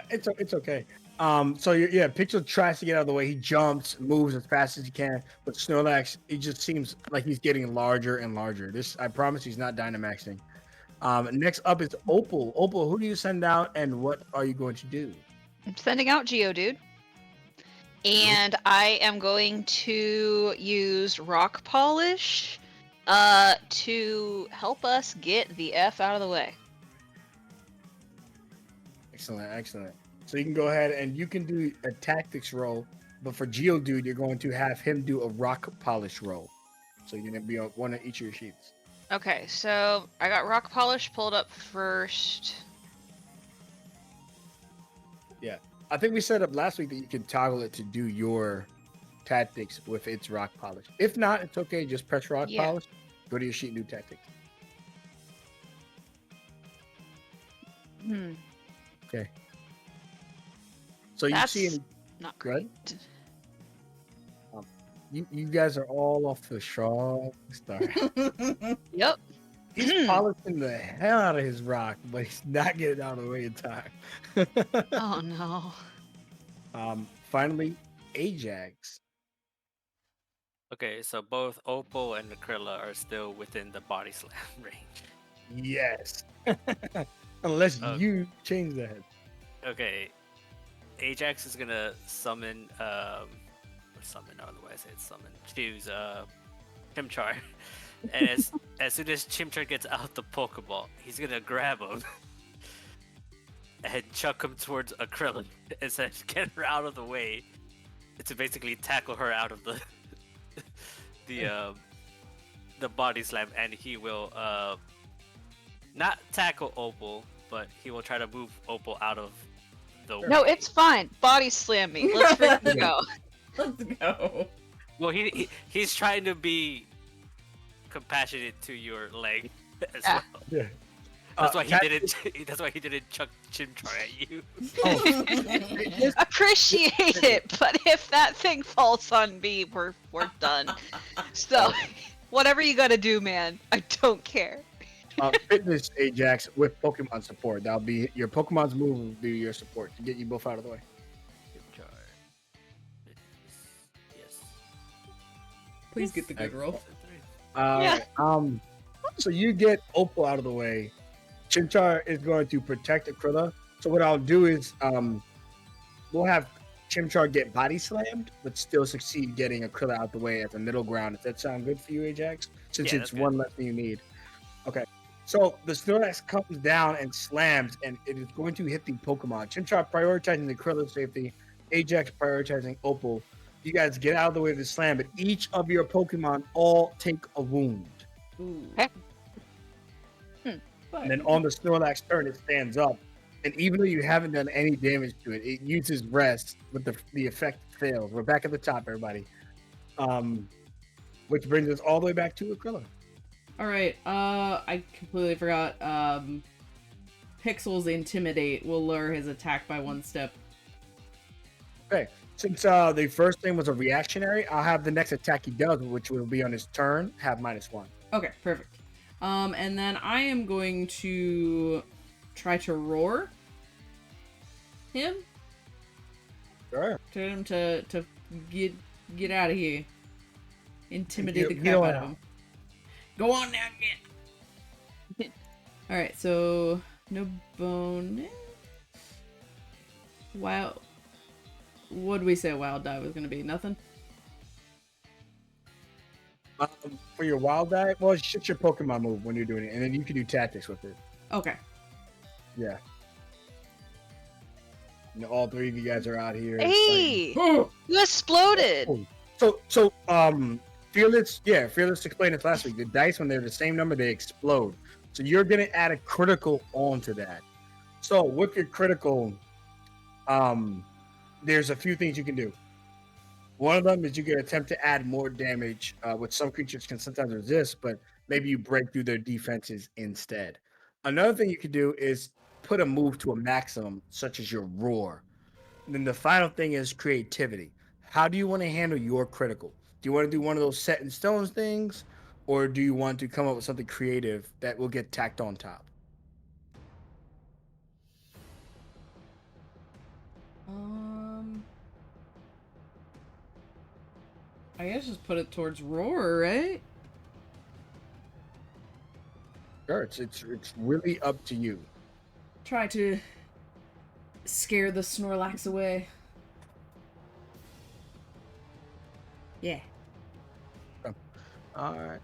It's okay. So Pixel tries to get out of the way. He jumps, moves as fast as he can, but Snorlax, he just seems like he's getting larger and larger. I promise he's not Dynamaxing. Next up is Opal. Opal, who do you send out, and what are you going to do? I'm sending out Geodude. And I am going to use Rock Polish to help us get the F out of the way. Excellent. So you can go ahead and you can do a tactics roll, but for Geodude, you're going to have him do a rock polish roll. So you're going to be on one of each of your sheets. Okay, so I got Rock Polish pulled up first. Yeah. I think we set up last week that you can toggle it to do your tactics with its rock polish. If not, it's okay. Just press rock polish. Go to your sheet and do tactics. Okay. So That's you see, not good. great. You guys are all off to a strong start. Yep. He's polishing the hell out of his rock, but he's not getting out of the way in time. Oh no. Finally, Ajax. Okay, so both Opal and Akrilla are still within the body slam range. Yes. Unless Okay. you change that. Okay, Ajax is gonna summon, or summon, I don't know why I said summon, choose, Chimchar. And as soon as Chimchar gets out the Pokeball, he's gonna grab him and chuck him towards Akrilla and say, get her out of the way, to basically tackle her out of the the body slam, and he will not tackle Opal, but he will try to move Opal out of the way. No, it's fine. Body slam me. Let's freaking go. Let's go. Well, he's trying to be compassionate to your leg as Ah. well. Yeah. That's why he didn't. That's why he didn't chuck Chimchar at you. Appreciate it, but if that thing falls on me, we're done. So, whatever you gotta do, man. I don't care. Fitness Ajax with Pokemon support. That'll be your Pokemon's move will be your support to get you both out of the way. Chimchar. Yes. Please get the good roll. Yeah. So you get Opal out of the way. Chimchar is going to protect Akrilla. So what I'll do is we'll have Chimchar get body slammed, but still succeed getting Akrilla out the way as a middle ground. Does that sound good for you, Ajax? Since Yeah, it's that's one good. less than you need. Okay. So the Snorlax comes down and slams, and it is going to hit the Pokemon. Chimchar prioritizing the Akrilla safety, Ajax prioritizing Opal. You guys get out of the way of the slam, but each of your Pokemon all take a wound. Ooh. Okay. And then on the Snorlax turn, it stands up. And even though you haven't done any damage to it, it uses rest, but the effect fails. We're back at the top, everybody. Which brings us all the way back to Akrilla. Alright, I completely forgot. Pixel's Intimidate will lower his attack by 1 step. Okay. Since the first thing was a reactionary, I'll have the next attack he does, which will be on his turn, have -1. Okay, perfect. And then I am going to try to roar him. Sure. Get him to get Get out of here. Intimidate the You crap don't out of know. him. Go on now, get. Alright, so no bonus. Wild. What did we say wild die was gonna be? Nothing? For your wild die, well, it's just your Pokemon move when you're doing it, and then you can do tactics with it. Okay. Yeah. You know, all three of you guys are out here. Hey! fighting. You exploded! Fearless explained it last week. The dice, when they're the same number, they explode. So you're gonna add a critical onto that. So with your critical, there's a few things you can do. One of them is you can attempt to add more damage, which some creatures can sometimes resist, but maybe you break through their defenses instead. Another thing you can do is put a move to a maximum, such as your roar. And then the final thing is creativity. How do you want to handle your critical? Do you want to do one of those set in stones things, or do you want to come up with something creative that will get tacked on top? I guess just put it towards roar, right? Sure, it's really up to you. Try to scare the Snorlax away. Yeah. All right.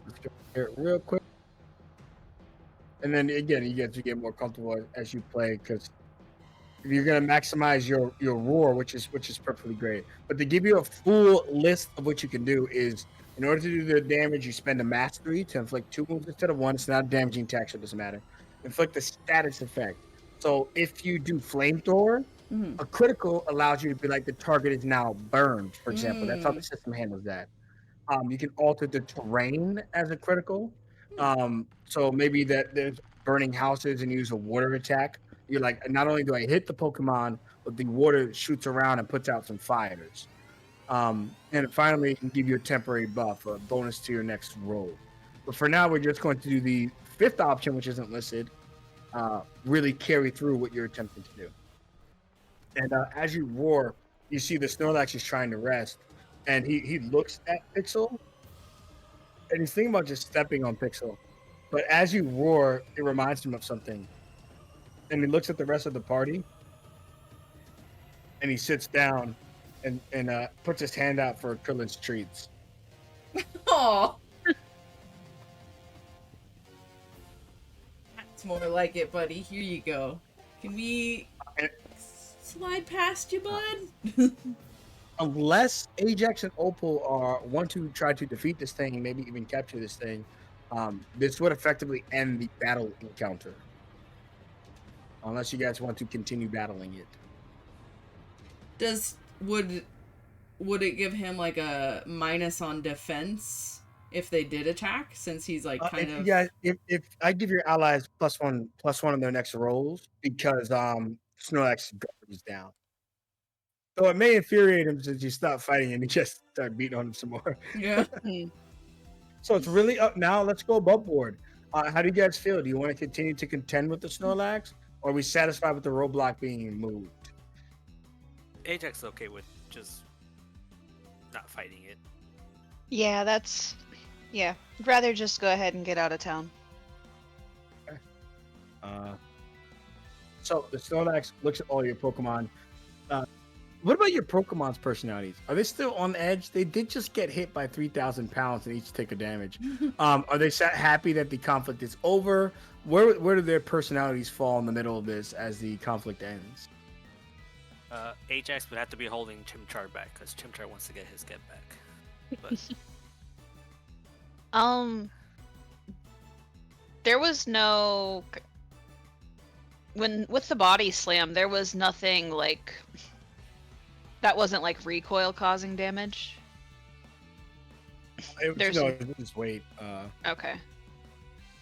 Let's go here real quick. And then again, you get to get more comfortable as you play because you're gonna maximize your roar, which is perfectly great. But to give you a full list of what you can do is, in order to do the damage, you spend a mastery to inflict 2 wounds instead of 1. It's not a damaging attack, so it doesn't matter. Inflict a status effect. So if you do flamethrower, a critical allows you to be like the target is now burned, for example. That's how the system handles that. You can alter the terrain as a critical. So maybe that there's burning houses and use a water attack. You're like, not only do I hit the Pokemon, but the water shoots around and puts out some fires. And finally, it can give you a temporary buff, a bonus to your next roll. But for now, we're just going to do the fifth option, which isn't listed. Really carry through what you're attempting to do. And as you roar, you see the Snorlax is trying to rest, and he looks at Pixel, and he's thinking about just stepping on Pixel. But as you roar, it reminds him of something. And he looks at the rest of the party, and he sits down and puts his hand out for Krillin's treats. Oh. That's more like it, buddy. Here you go. Can we slide past you, bud? Unless Ajax and Opal want to try to defeat this thing, maybe even capture this thing, this would effectively end the battle encounter. Unless you guys want to continue battling it. Would it give him like a minus on defense if they did attack, since he's like kind of? Yeah, if I give your allies +1 on their next rolls because Snorlax is down. So it may infuriate him since you stop fighting and you just start beating on him some more. Yeah. So it's really up now. Let's go above board. How do you guys feel? Do you want to continue to contend with the Snorlax, or are we satisfied with the roadblock being moved? Ajax is okay with just not fighting it. Yeah, yeah. I'd rather just go ahead and get out of town. Okay. So the Snorlax looks at all your Pokemon. What about your Pokemon's personalities? Are they still on edge? They did just get hit by 3,000 pounds and each take a damage. Are they happy that the conflict is over? Where do their personalities fall in the middle of this as the conflict ends? Ajax would have to be holding Chimchar back because Chimchar wants to get his get back. But there was no with the body slam. There was nothing like that. Wasn't like recoil causing damage. Just wait. Okay.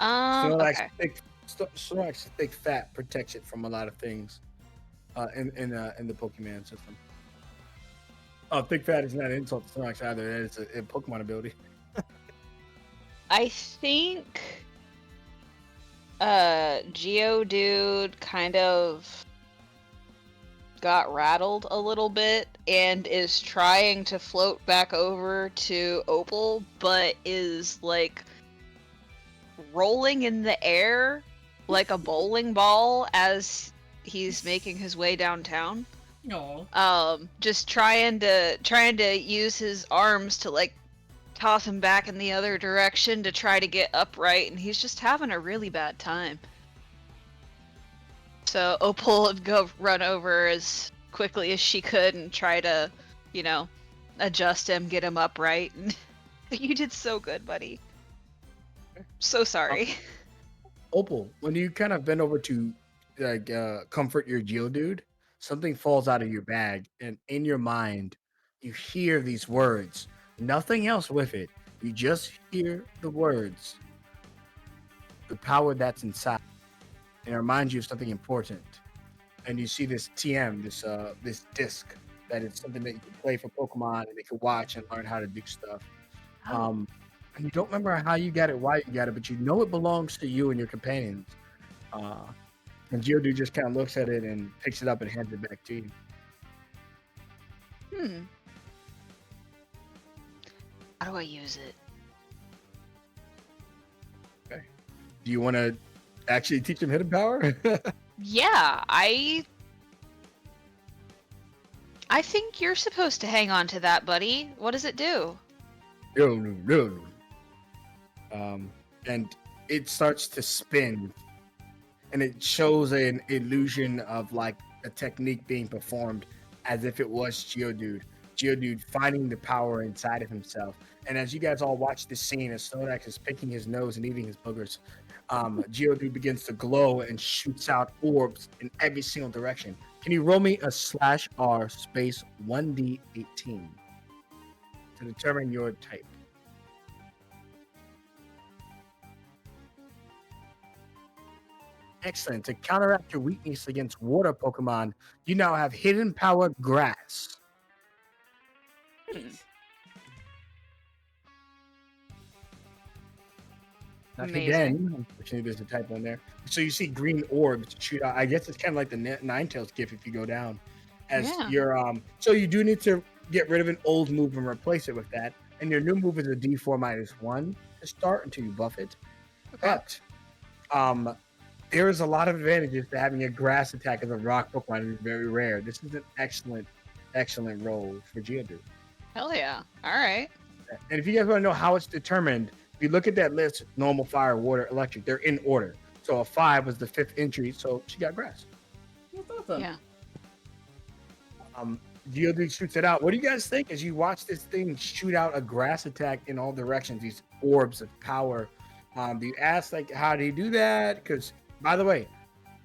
Snorlax, Okay. Snorlax thick fat protects it from a lot of things. In the Pokemon system. Oh, thick fat is not an insult to Snorlax either. It's a Pokemon ability. I think Geodude kind of got rattled a little bit and is trying to float back over to Opal, but is like rolling in the air like a bowling ball as he's making his way downtown. No. Just trying to use his arms to like toss him back in the other direction to try to get upright, and he's just having a really bad time. So Opal would go run over as quickly as she could and try to, adjust him, get him upright. You did so good, buddy. So sorry. Opal, when you kind of bend over to comfort your Geodude, something falls out of your bag, and in your mind, you hear these words. Nothing else with it. You just hear the words. The power that's inside. And it reminds you of something important. And you see this TM, this disc that is something that you can play for Pokemon and they can watch and learn how to do stuff. And you don't remember how you got it, why you got it, but you know it belongs to you and your companions. And Geodude just kind of looks at it and picks it up and hands it back to you. How do I use it? Okay. Do you want to actually teach him hidden power? Yeah, I think you're supposed to hang on to that, buddy. What does it do? And it starts to spin, and it shows an illusion of like a technique being performed as if it was Geodude finding the power inside of himself. And as you guys all watch this scene, as Snorlax is picking his nose and eating his boogers, Geodude begins to glow and shoots out orbs in every single direction. Can you roll me a /R space 1d18 to determine your type? Excellent. To counteract your weakness against water Pokemon, you now have hidden power grass. Again, unfortunately, there's a typo in there. So you see green orbs shoot out. I guess it's kind of like the Ninetales gift if you go down. So you do need to get rid of an old move and replace it with that. And your new move is a D4 -1 to start until you buff it. Okay. But there is a lot of advantages to having a grass attack as a rock Pokemon. It's very rare. This is an excellent roll for Geodude. Hell yeah. All right. And if you guys want to know how it's determined, if you look at that list, normal, fire, water, electric, they're in order. So a 5 was the 5th entry, so she got grass. That's awesome. Yeah. Geodude shoots it out. What do you guys think as you watch this thing shoot out a grass attack in all directions, these orbs of power? Do you ask, like, how do you do that? Because, by the way,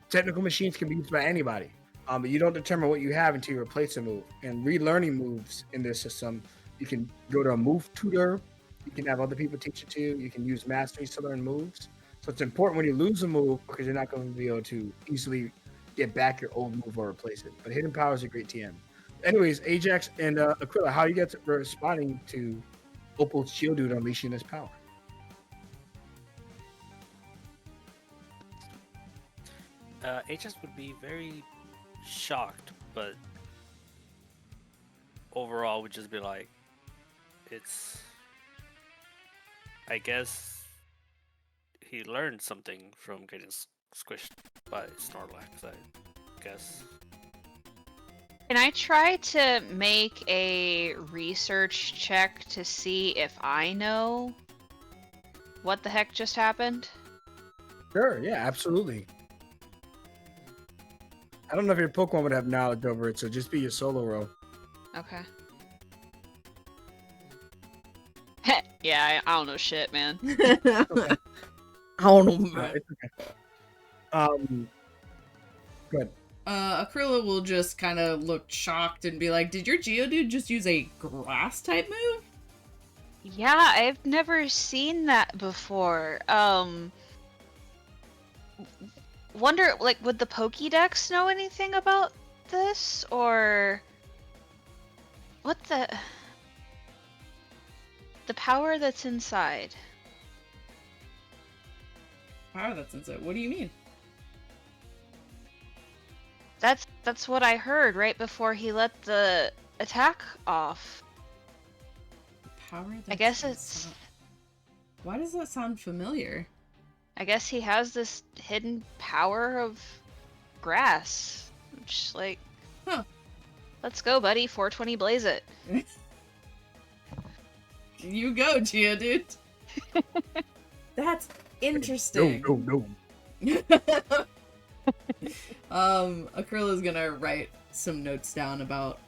technical machines can be used by anybody. But you don't determine what you have until you replace a move. And relearning moves in this system, you can go to a move tutor. You can have other people teach it to you. You can use masteries to learn moves. So it's important when you lose a move because you're not going to be able to easily get back your old move or replace it. But hidden power is a great TM. Anyways, Ajax and Aquila, how are you guys responding to Opal's Geodude unleashing his power? Ajax would be very shocked, but overall would just be like, I guess he learned something from getting squished by Snorlax, I guess. Can I try to make a research check to see if I know what the heck just happened? Sure, yeah, absolutely. I don't know if your Pokemon would have knowledge over it, so just be your solo roll. Okay. Yeah, I don't know shit, man. Okay. I don't know. It's okay. Good. Aquila will just kind of look shocked and be like, "Did your Geodude just use a grass type move?" Yeah, I've never seen that before. Wonder, like, would the Pokédex know anything about this, or what the power that's inside? Power that's inside. What do you mean? That's what I heard right before he let the attack off. Power. I guess it's. Why does that sound familiar? I guess he has this hidden power of grass. Just like, Huh. Let's go, buddy. 420 blaze it. You go, Geodude. That's interesting. No. Akrila's gonna write some notes down about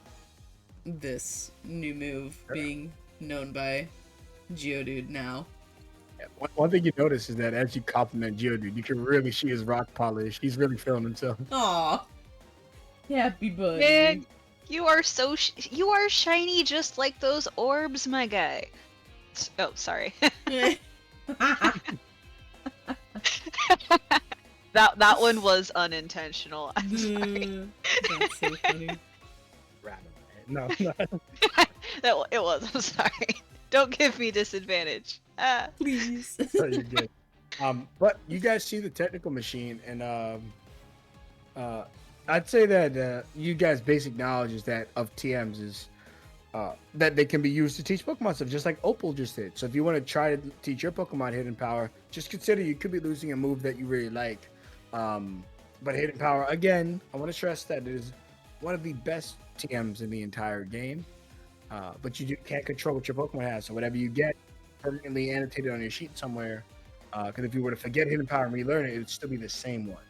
this new move being known by Geodude now. Yeah, one thing you notice is that as you compliment Geodude, you can really see his rock polish. He's really feeling himself. Aw. Happy buddy. Man, you are you are shiny just like those orbs, my guy. Oh, sorry. That one was unintentional. I'm sorry. That's so funny. No. It was. I'm sorry. Don't give me disadvantage. Please. No, you're good. But you guys see the technical machine, and I'd say that you guys' basic knowledge is that of TMs is that they can be used to teach Pokemon stuff, just like Opal just did. So if you want to try to teach your Pokemon Hidden Power, just consider you could be losing a move that you really like. But Hidden Power, again, I want to stress that it is one of the best TMs in the entire game. But you can't control what your Pokemon has. So whatever you get permanently annotated on your sheet somewhere, because if you were to forget Hidden Power and relearn it, it would still be the same one.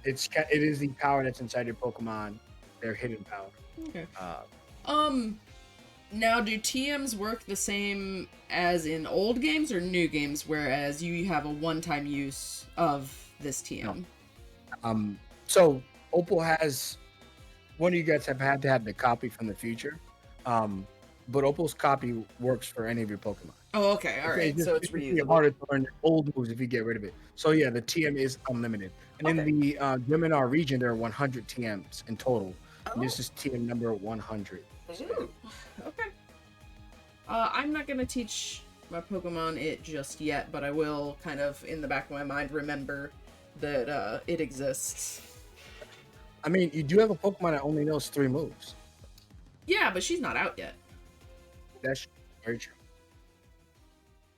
It is the power that's inside your Pokemon, their hidden power. Okay. Now, do TMs work the same as in old games or new games, whereas you have a one-time use of this TM? No. So Opal has one of you guys have had to have the copy from the future, but Opal's copy works for any of your Pokemon. Oh, okay, all right. So it's really reusable. harder to learn old moves if you get rid of it. So yeah, the TM is unlimited. And in the Geminar region, there are 100 TMs in total. And this is TM number 100. Ooh, okay. I'm not gonna teach my Pokemon it just yet, but I will kind of, in the back of my mind, remember that it exists. I mean, you do have a Pokemon that only knows 3 moves. Yeah, but she's not out yet. That's very true.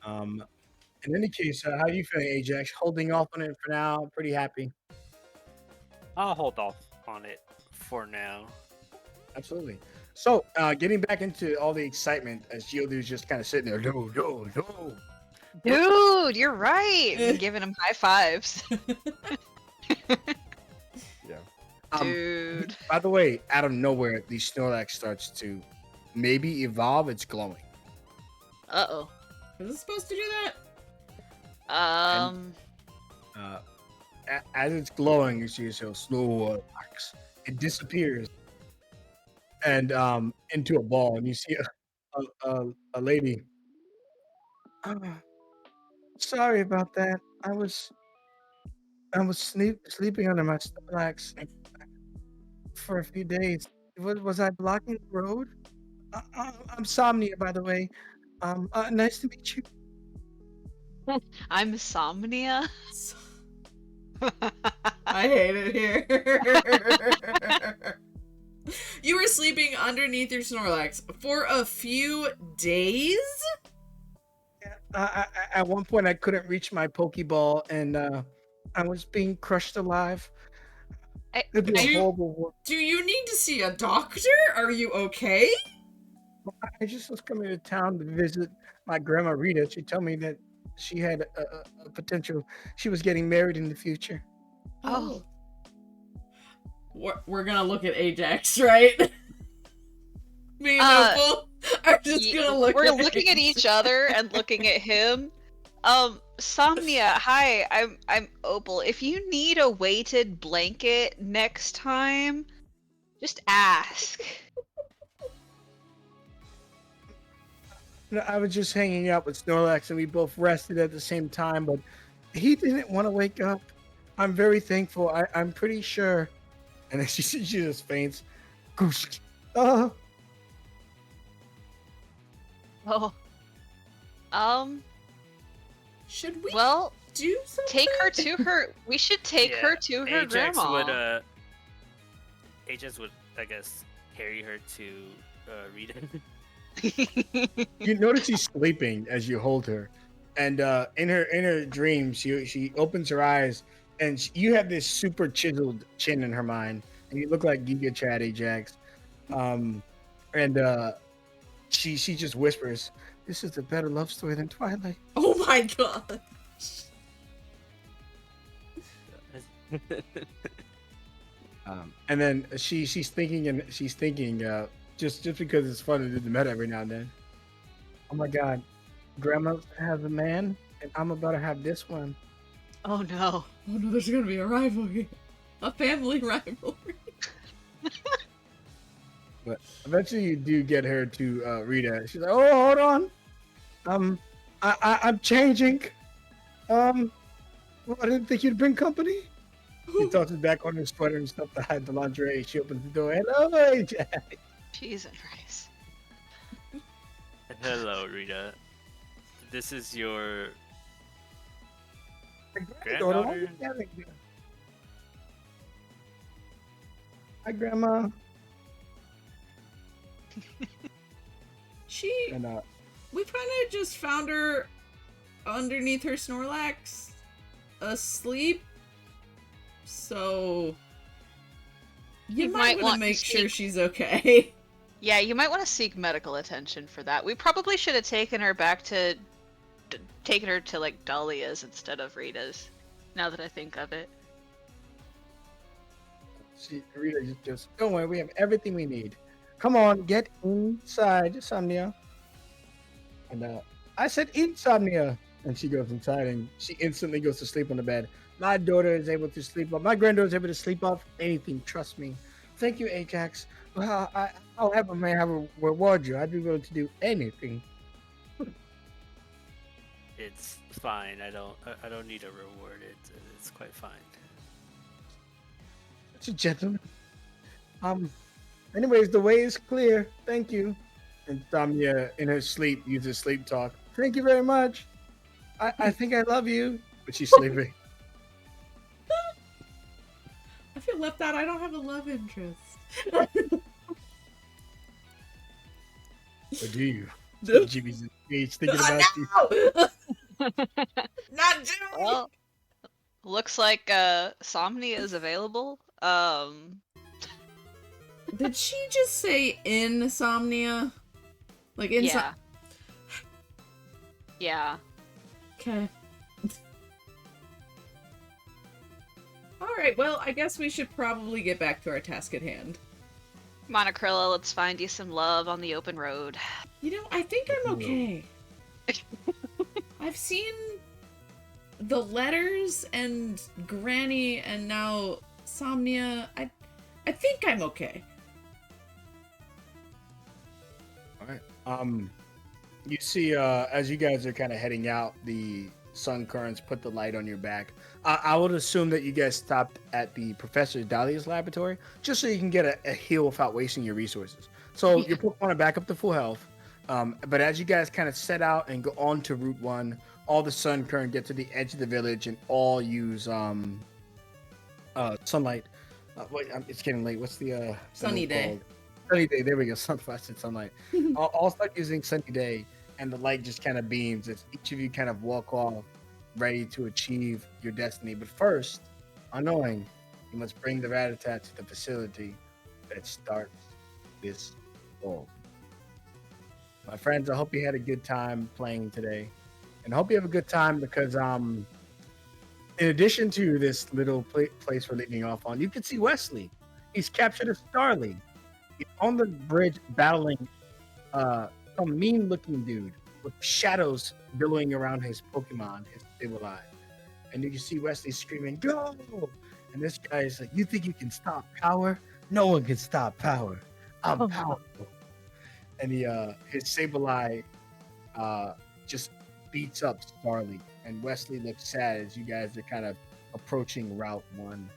In any case, how are you feeling, Ajax? Holding off on it for now? Pretty happy? I'll hold off on it for now. Absolutely. So, getting back into all the excitement as Geodude's just kind of sitting there. No. Dude, you're right. I'm giving him high fives. Yeah. Dude. By the way, out of nowhere, the Snorlax starts to maybe evolve. It's glowing. Uh-oh. Is it supposed to do that? As it's glowing, you see yourself Snorlax. It disappears and into a ball, and you see a lady. Sorry about that. I was sleeping under my Snorlax for a few days. Was I blocking the road? I'm Somnia, by the way. Nice to meet you. I'm Somnia. I hate it here. You were sleeping underneath your Snorlax for a few days? At one point, I couldn't reach my Pokeball, and I was being crushed alive. It'd be a horrible work. Do you need to see a doctor? Are you okay? I just was coming to town to visit my grandma Rita. She told me that she had a potential. She was getting married in the future. Oh. We're gonna look at Ajax, right? Me and Opal are just gonna look We're at looking at each other and looking at him. Somnia, hi, I'm Opal. If you need a weighted blanket next time, just ask. I was just hanging out with Snorlax, and we both rested at the same time, but he didn't want to wake up. I'm very thankful. I'm pretty sure. And then she just faints. Oh. Should we do something? take her to her? We should take her to her Ajax grandma. would Ajax would, I guess, carry her to Rita. You notice she's sleeping as you hold her, and in her dreams, she opens her eyes, and you have this super chiseled chin in her mind, and you look like Giga Chad Ajax, um, and she just whispers, "This is a better love story than Twilight." Oh my god. And then she's thinking just because it's fun to do the meta every now and then. Oh my god, Grandma has a man, and I'm about to have this one. Oh no. Oh no, there's gonna be a rivalry. A family rivalry. But eventually, you do get her to Rita. She's like, "Oh, hold on. I'm changing. Well, I didn't think you'd bring company." He tosses back on her sweater and stuff to hide the lingerie. She opens the door. "Hello, Ajax." Cheese and rice. Hello, Rita. This is your Granddaughter, why granddaughter? you yelling at me? Hi, Grandma. She. And We kind of just found her underneath her Snorlax, asleep. So. You might want to make sure she's okay. Yeah, you might want to seek medical attention for that. We probably should have taken her back to, taken her to like Dahlia's instead of Rita's. Now that I think of it. Rita just goes, "Don't worry, we have everything we need. Come on, get inside, Somnia." And I said insomnia. And she goes inside and she instantly goes to sleep on the bed. My daughter is able to sleep off. My granddaughter is able to sleep off anything. Trust me. Thank you, Ajax. Well, I'll have a man have a reward you. I'd be willing to do anything. It's fine. I don't need a reward. It's quite fine. It's a gentleman. Anyways, the way is clear. Thank you. And Samia, in her sleep, uses sleep talk. Thank you very much. I think I love you. But she's sleeping. I feel left out. I don't have a love interest. Or do you? No. Jimmy's engaged thinking about you. Not Jimmy! Well, looks like Somnia is available. Did she just say insomnia? Like inside? Yeah. Okay. Alright, well, I guess we should probably get back to our task at hand. Monocrilla, let's find you some love on the open road. You know, I think I'm okay. I've seen the letters and Granny and now Somnia. I think I'm okay. Alright. You see, as you guys are kind of heading out, the sun currents put the light on your back. I would assume that you guys stopped at the Professor Dahlia's laboratory, just so you can get a heal without wasting your resources. So your Pokemon are back up to full health. But as you guys kind of set out and go on to Route 1, all the sun current get to the edge of the village and all use sunlight. Wait, it's getting late. What's the Sunny day. called? Sunny day. There we go. Sunlight. I'll start using sunny day, and the light just kind of beams as each of you kind of walk off, ready to achieve your destiny. But first, unknowing, you must bring the Rattata to the facility that starts this goal. My friends, I hope you had a good time playing today, and I hope you have a good time because in addition to this little place we're leading off on, you can see Wesley. He's captured a Starly. He's on the bridge battling some mean-looking dude with shadows billowing around his Pokemon, his Sableye. And you can see Wesley screaming, "Go!" And this guy is like, "You think you can stop power? No one can stop power. I'm powerful." And his Sableye just beats up Starly. And Wesley looks sad as you guys are kind of approaching Route 1.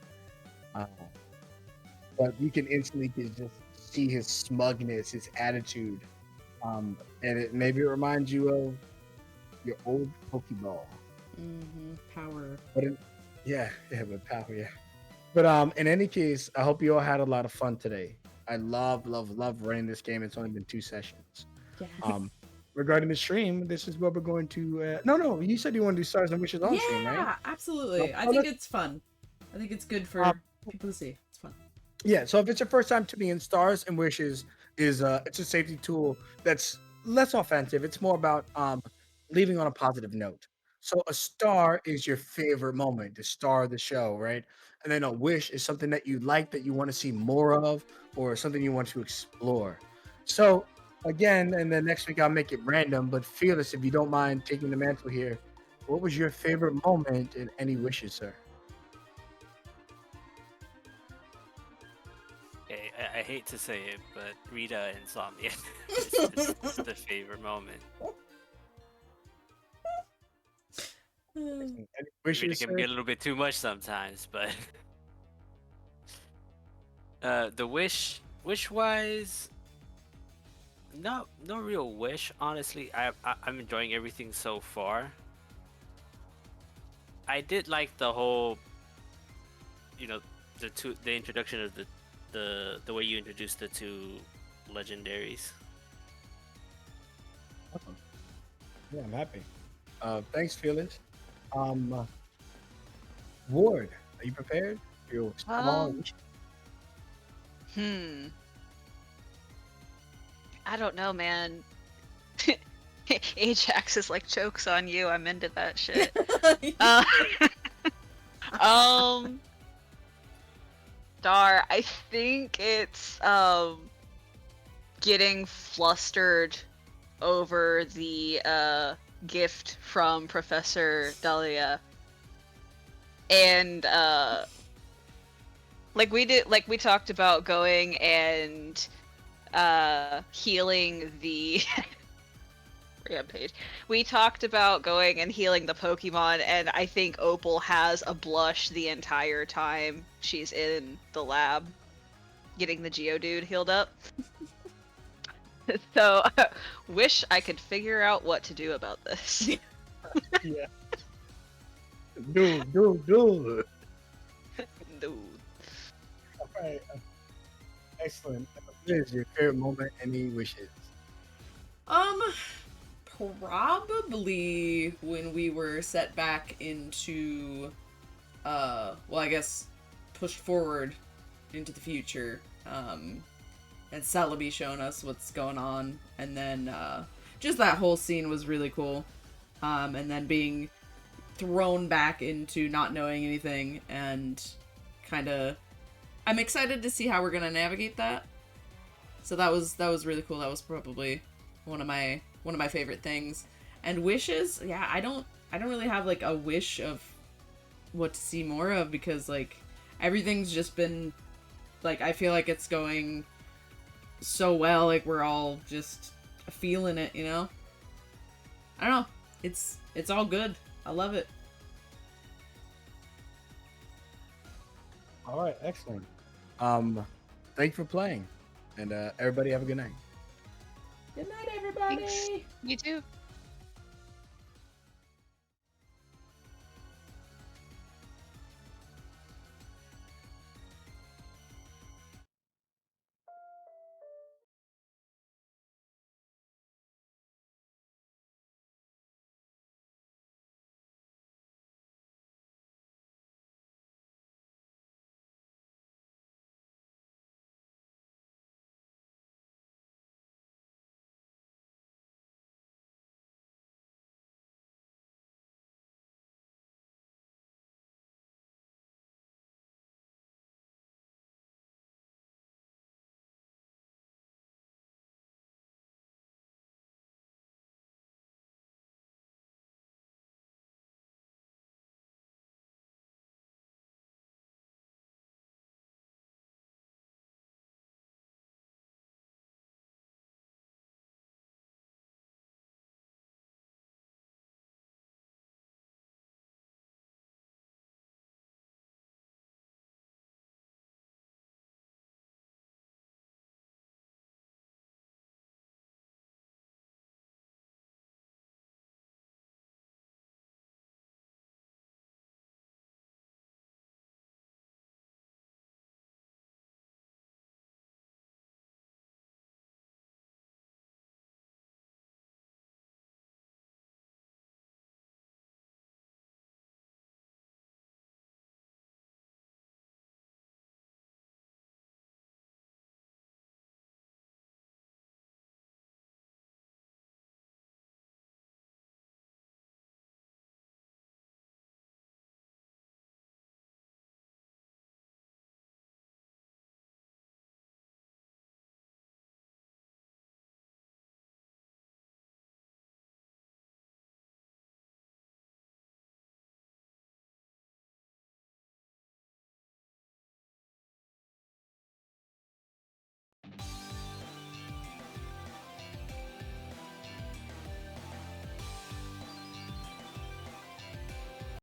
But you can instantly just see his smugness, his attitude. And it maybe reminds you of your old Pokeball. Mm-hmm. Power. But but power, yeah. But in any case, I hope you all had a lot of fun today. I love running this game. It's only been 2 sessions. Yeah. Regarding the stream, this is what we're going to. No, you said you want to do stars and wishes on stream, right? Yeah, absolutely. No, I oh, think let's- it's fun. I think it's good for Um, people to see. It's fun. Yeah, so if it's your first time to be in Stars and Wishes, is it's a safety tool that's less offensive. It's more about leaving on a positive note. So a star is your favorite moment, the star of the show, right? And then a wish is something that you like, that you want to see more of, or something you want to explore. So again, and then next week I'll make it random, but Fearless, if you don't mind taking the mantle here, what was your favorite moment in any wishes, sir? Okay, I hate to say it, but Rita Insomnia is the favorite moment. Any Rita wishes, can sir? get a little bit too much sometimes, but the wish wise, no real wish. Honestly, I'm enjoying everything so far. I did like the whole, you know, the introduction of the way you introduced the two legendaries. Awesome. Yeah, I'm happy. Thanks, Fearless. Ward, are you prepared? You Um, I don't know, man. Ajax is like jokes on you. I'm into that shit. Um, Dar, I think it's getting flustered over the gift from Professor Dahlia. And like we talked about going and healing the Rampage. We talked about going and healing the Pokemon, and I think Opal has a blush the entire time she's in the lab getting the Geodude healed up. So, wish I could figure out what to do about this. Yeah. Dude. Dude. All right. Excellent. What is your favorite moment? Any wishes? Probably when we were set back into, well, I guess pushed forward into the future, and Celebi showing us what's going on, and then, just that whole scene was really cool, and then being thrown back into not knowing anything, and kinda, I'm excited to see how we're gonna navigate that. So that was really cool. That was probably one of my favorite things. And wishes, yeah, I don't really have like a wish of what to see more of, because like everything's just been like, I feel like it's going so well, like we're all just feeling it, you know? I don't know. It's all good. I love it. All right, excellent. Thank you for playing, and everybody have a good night. Good night, everybody. Thanks. You too.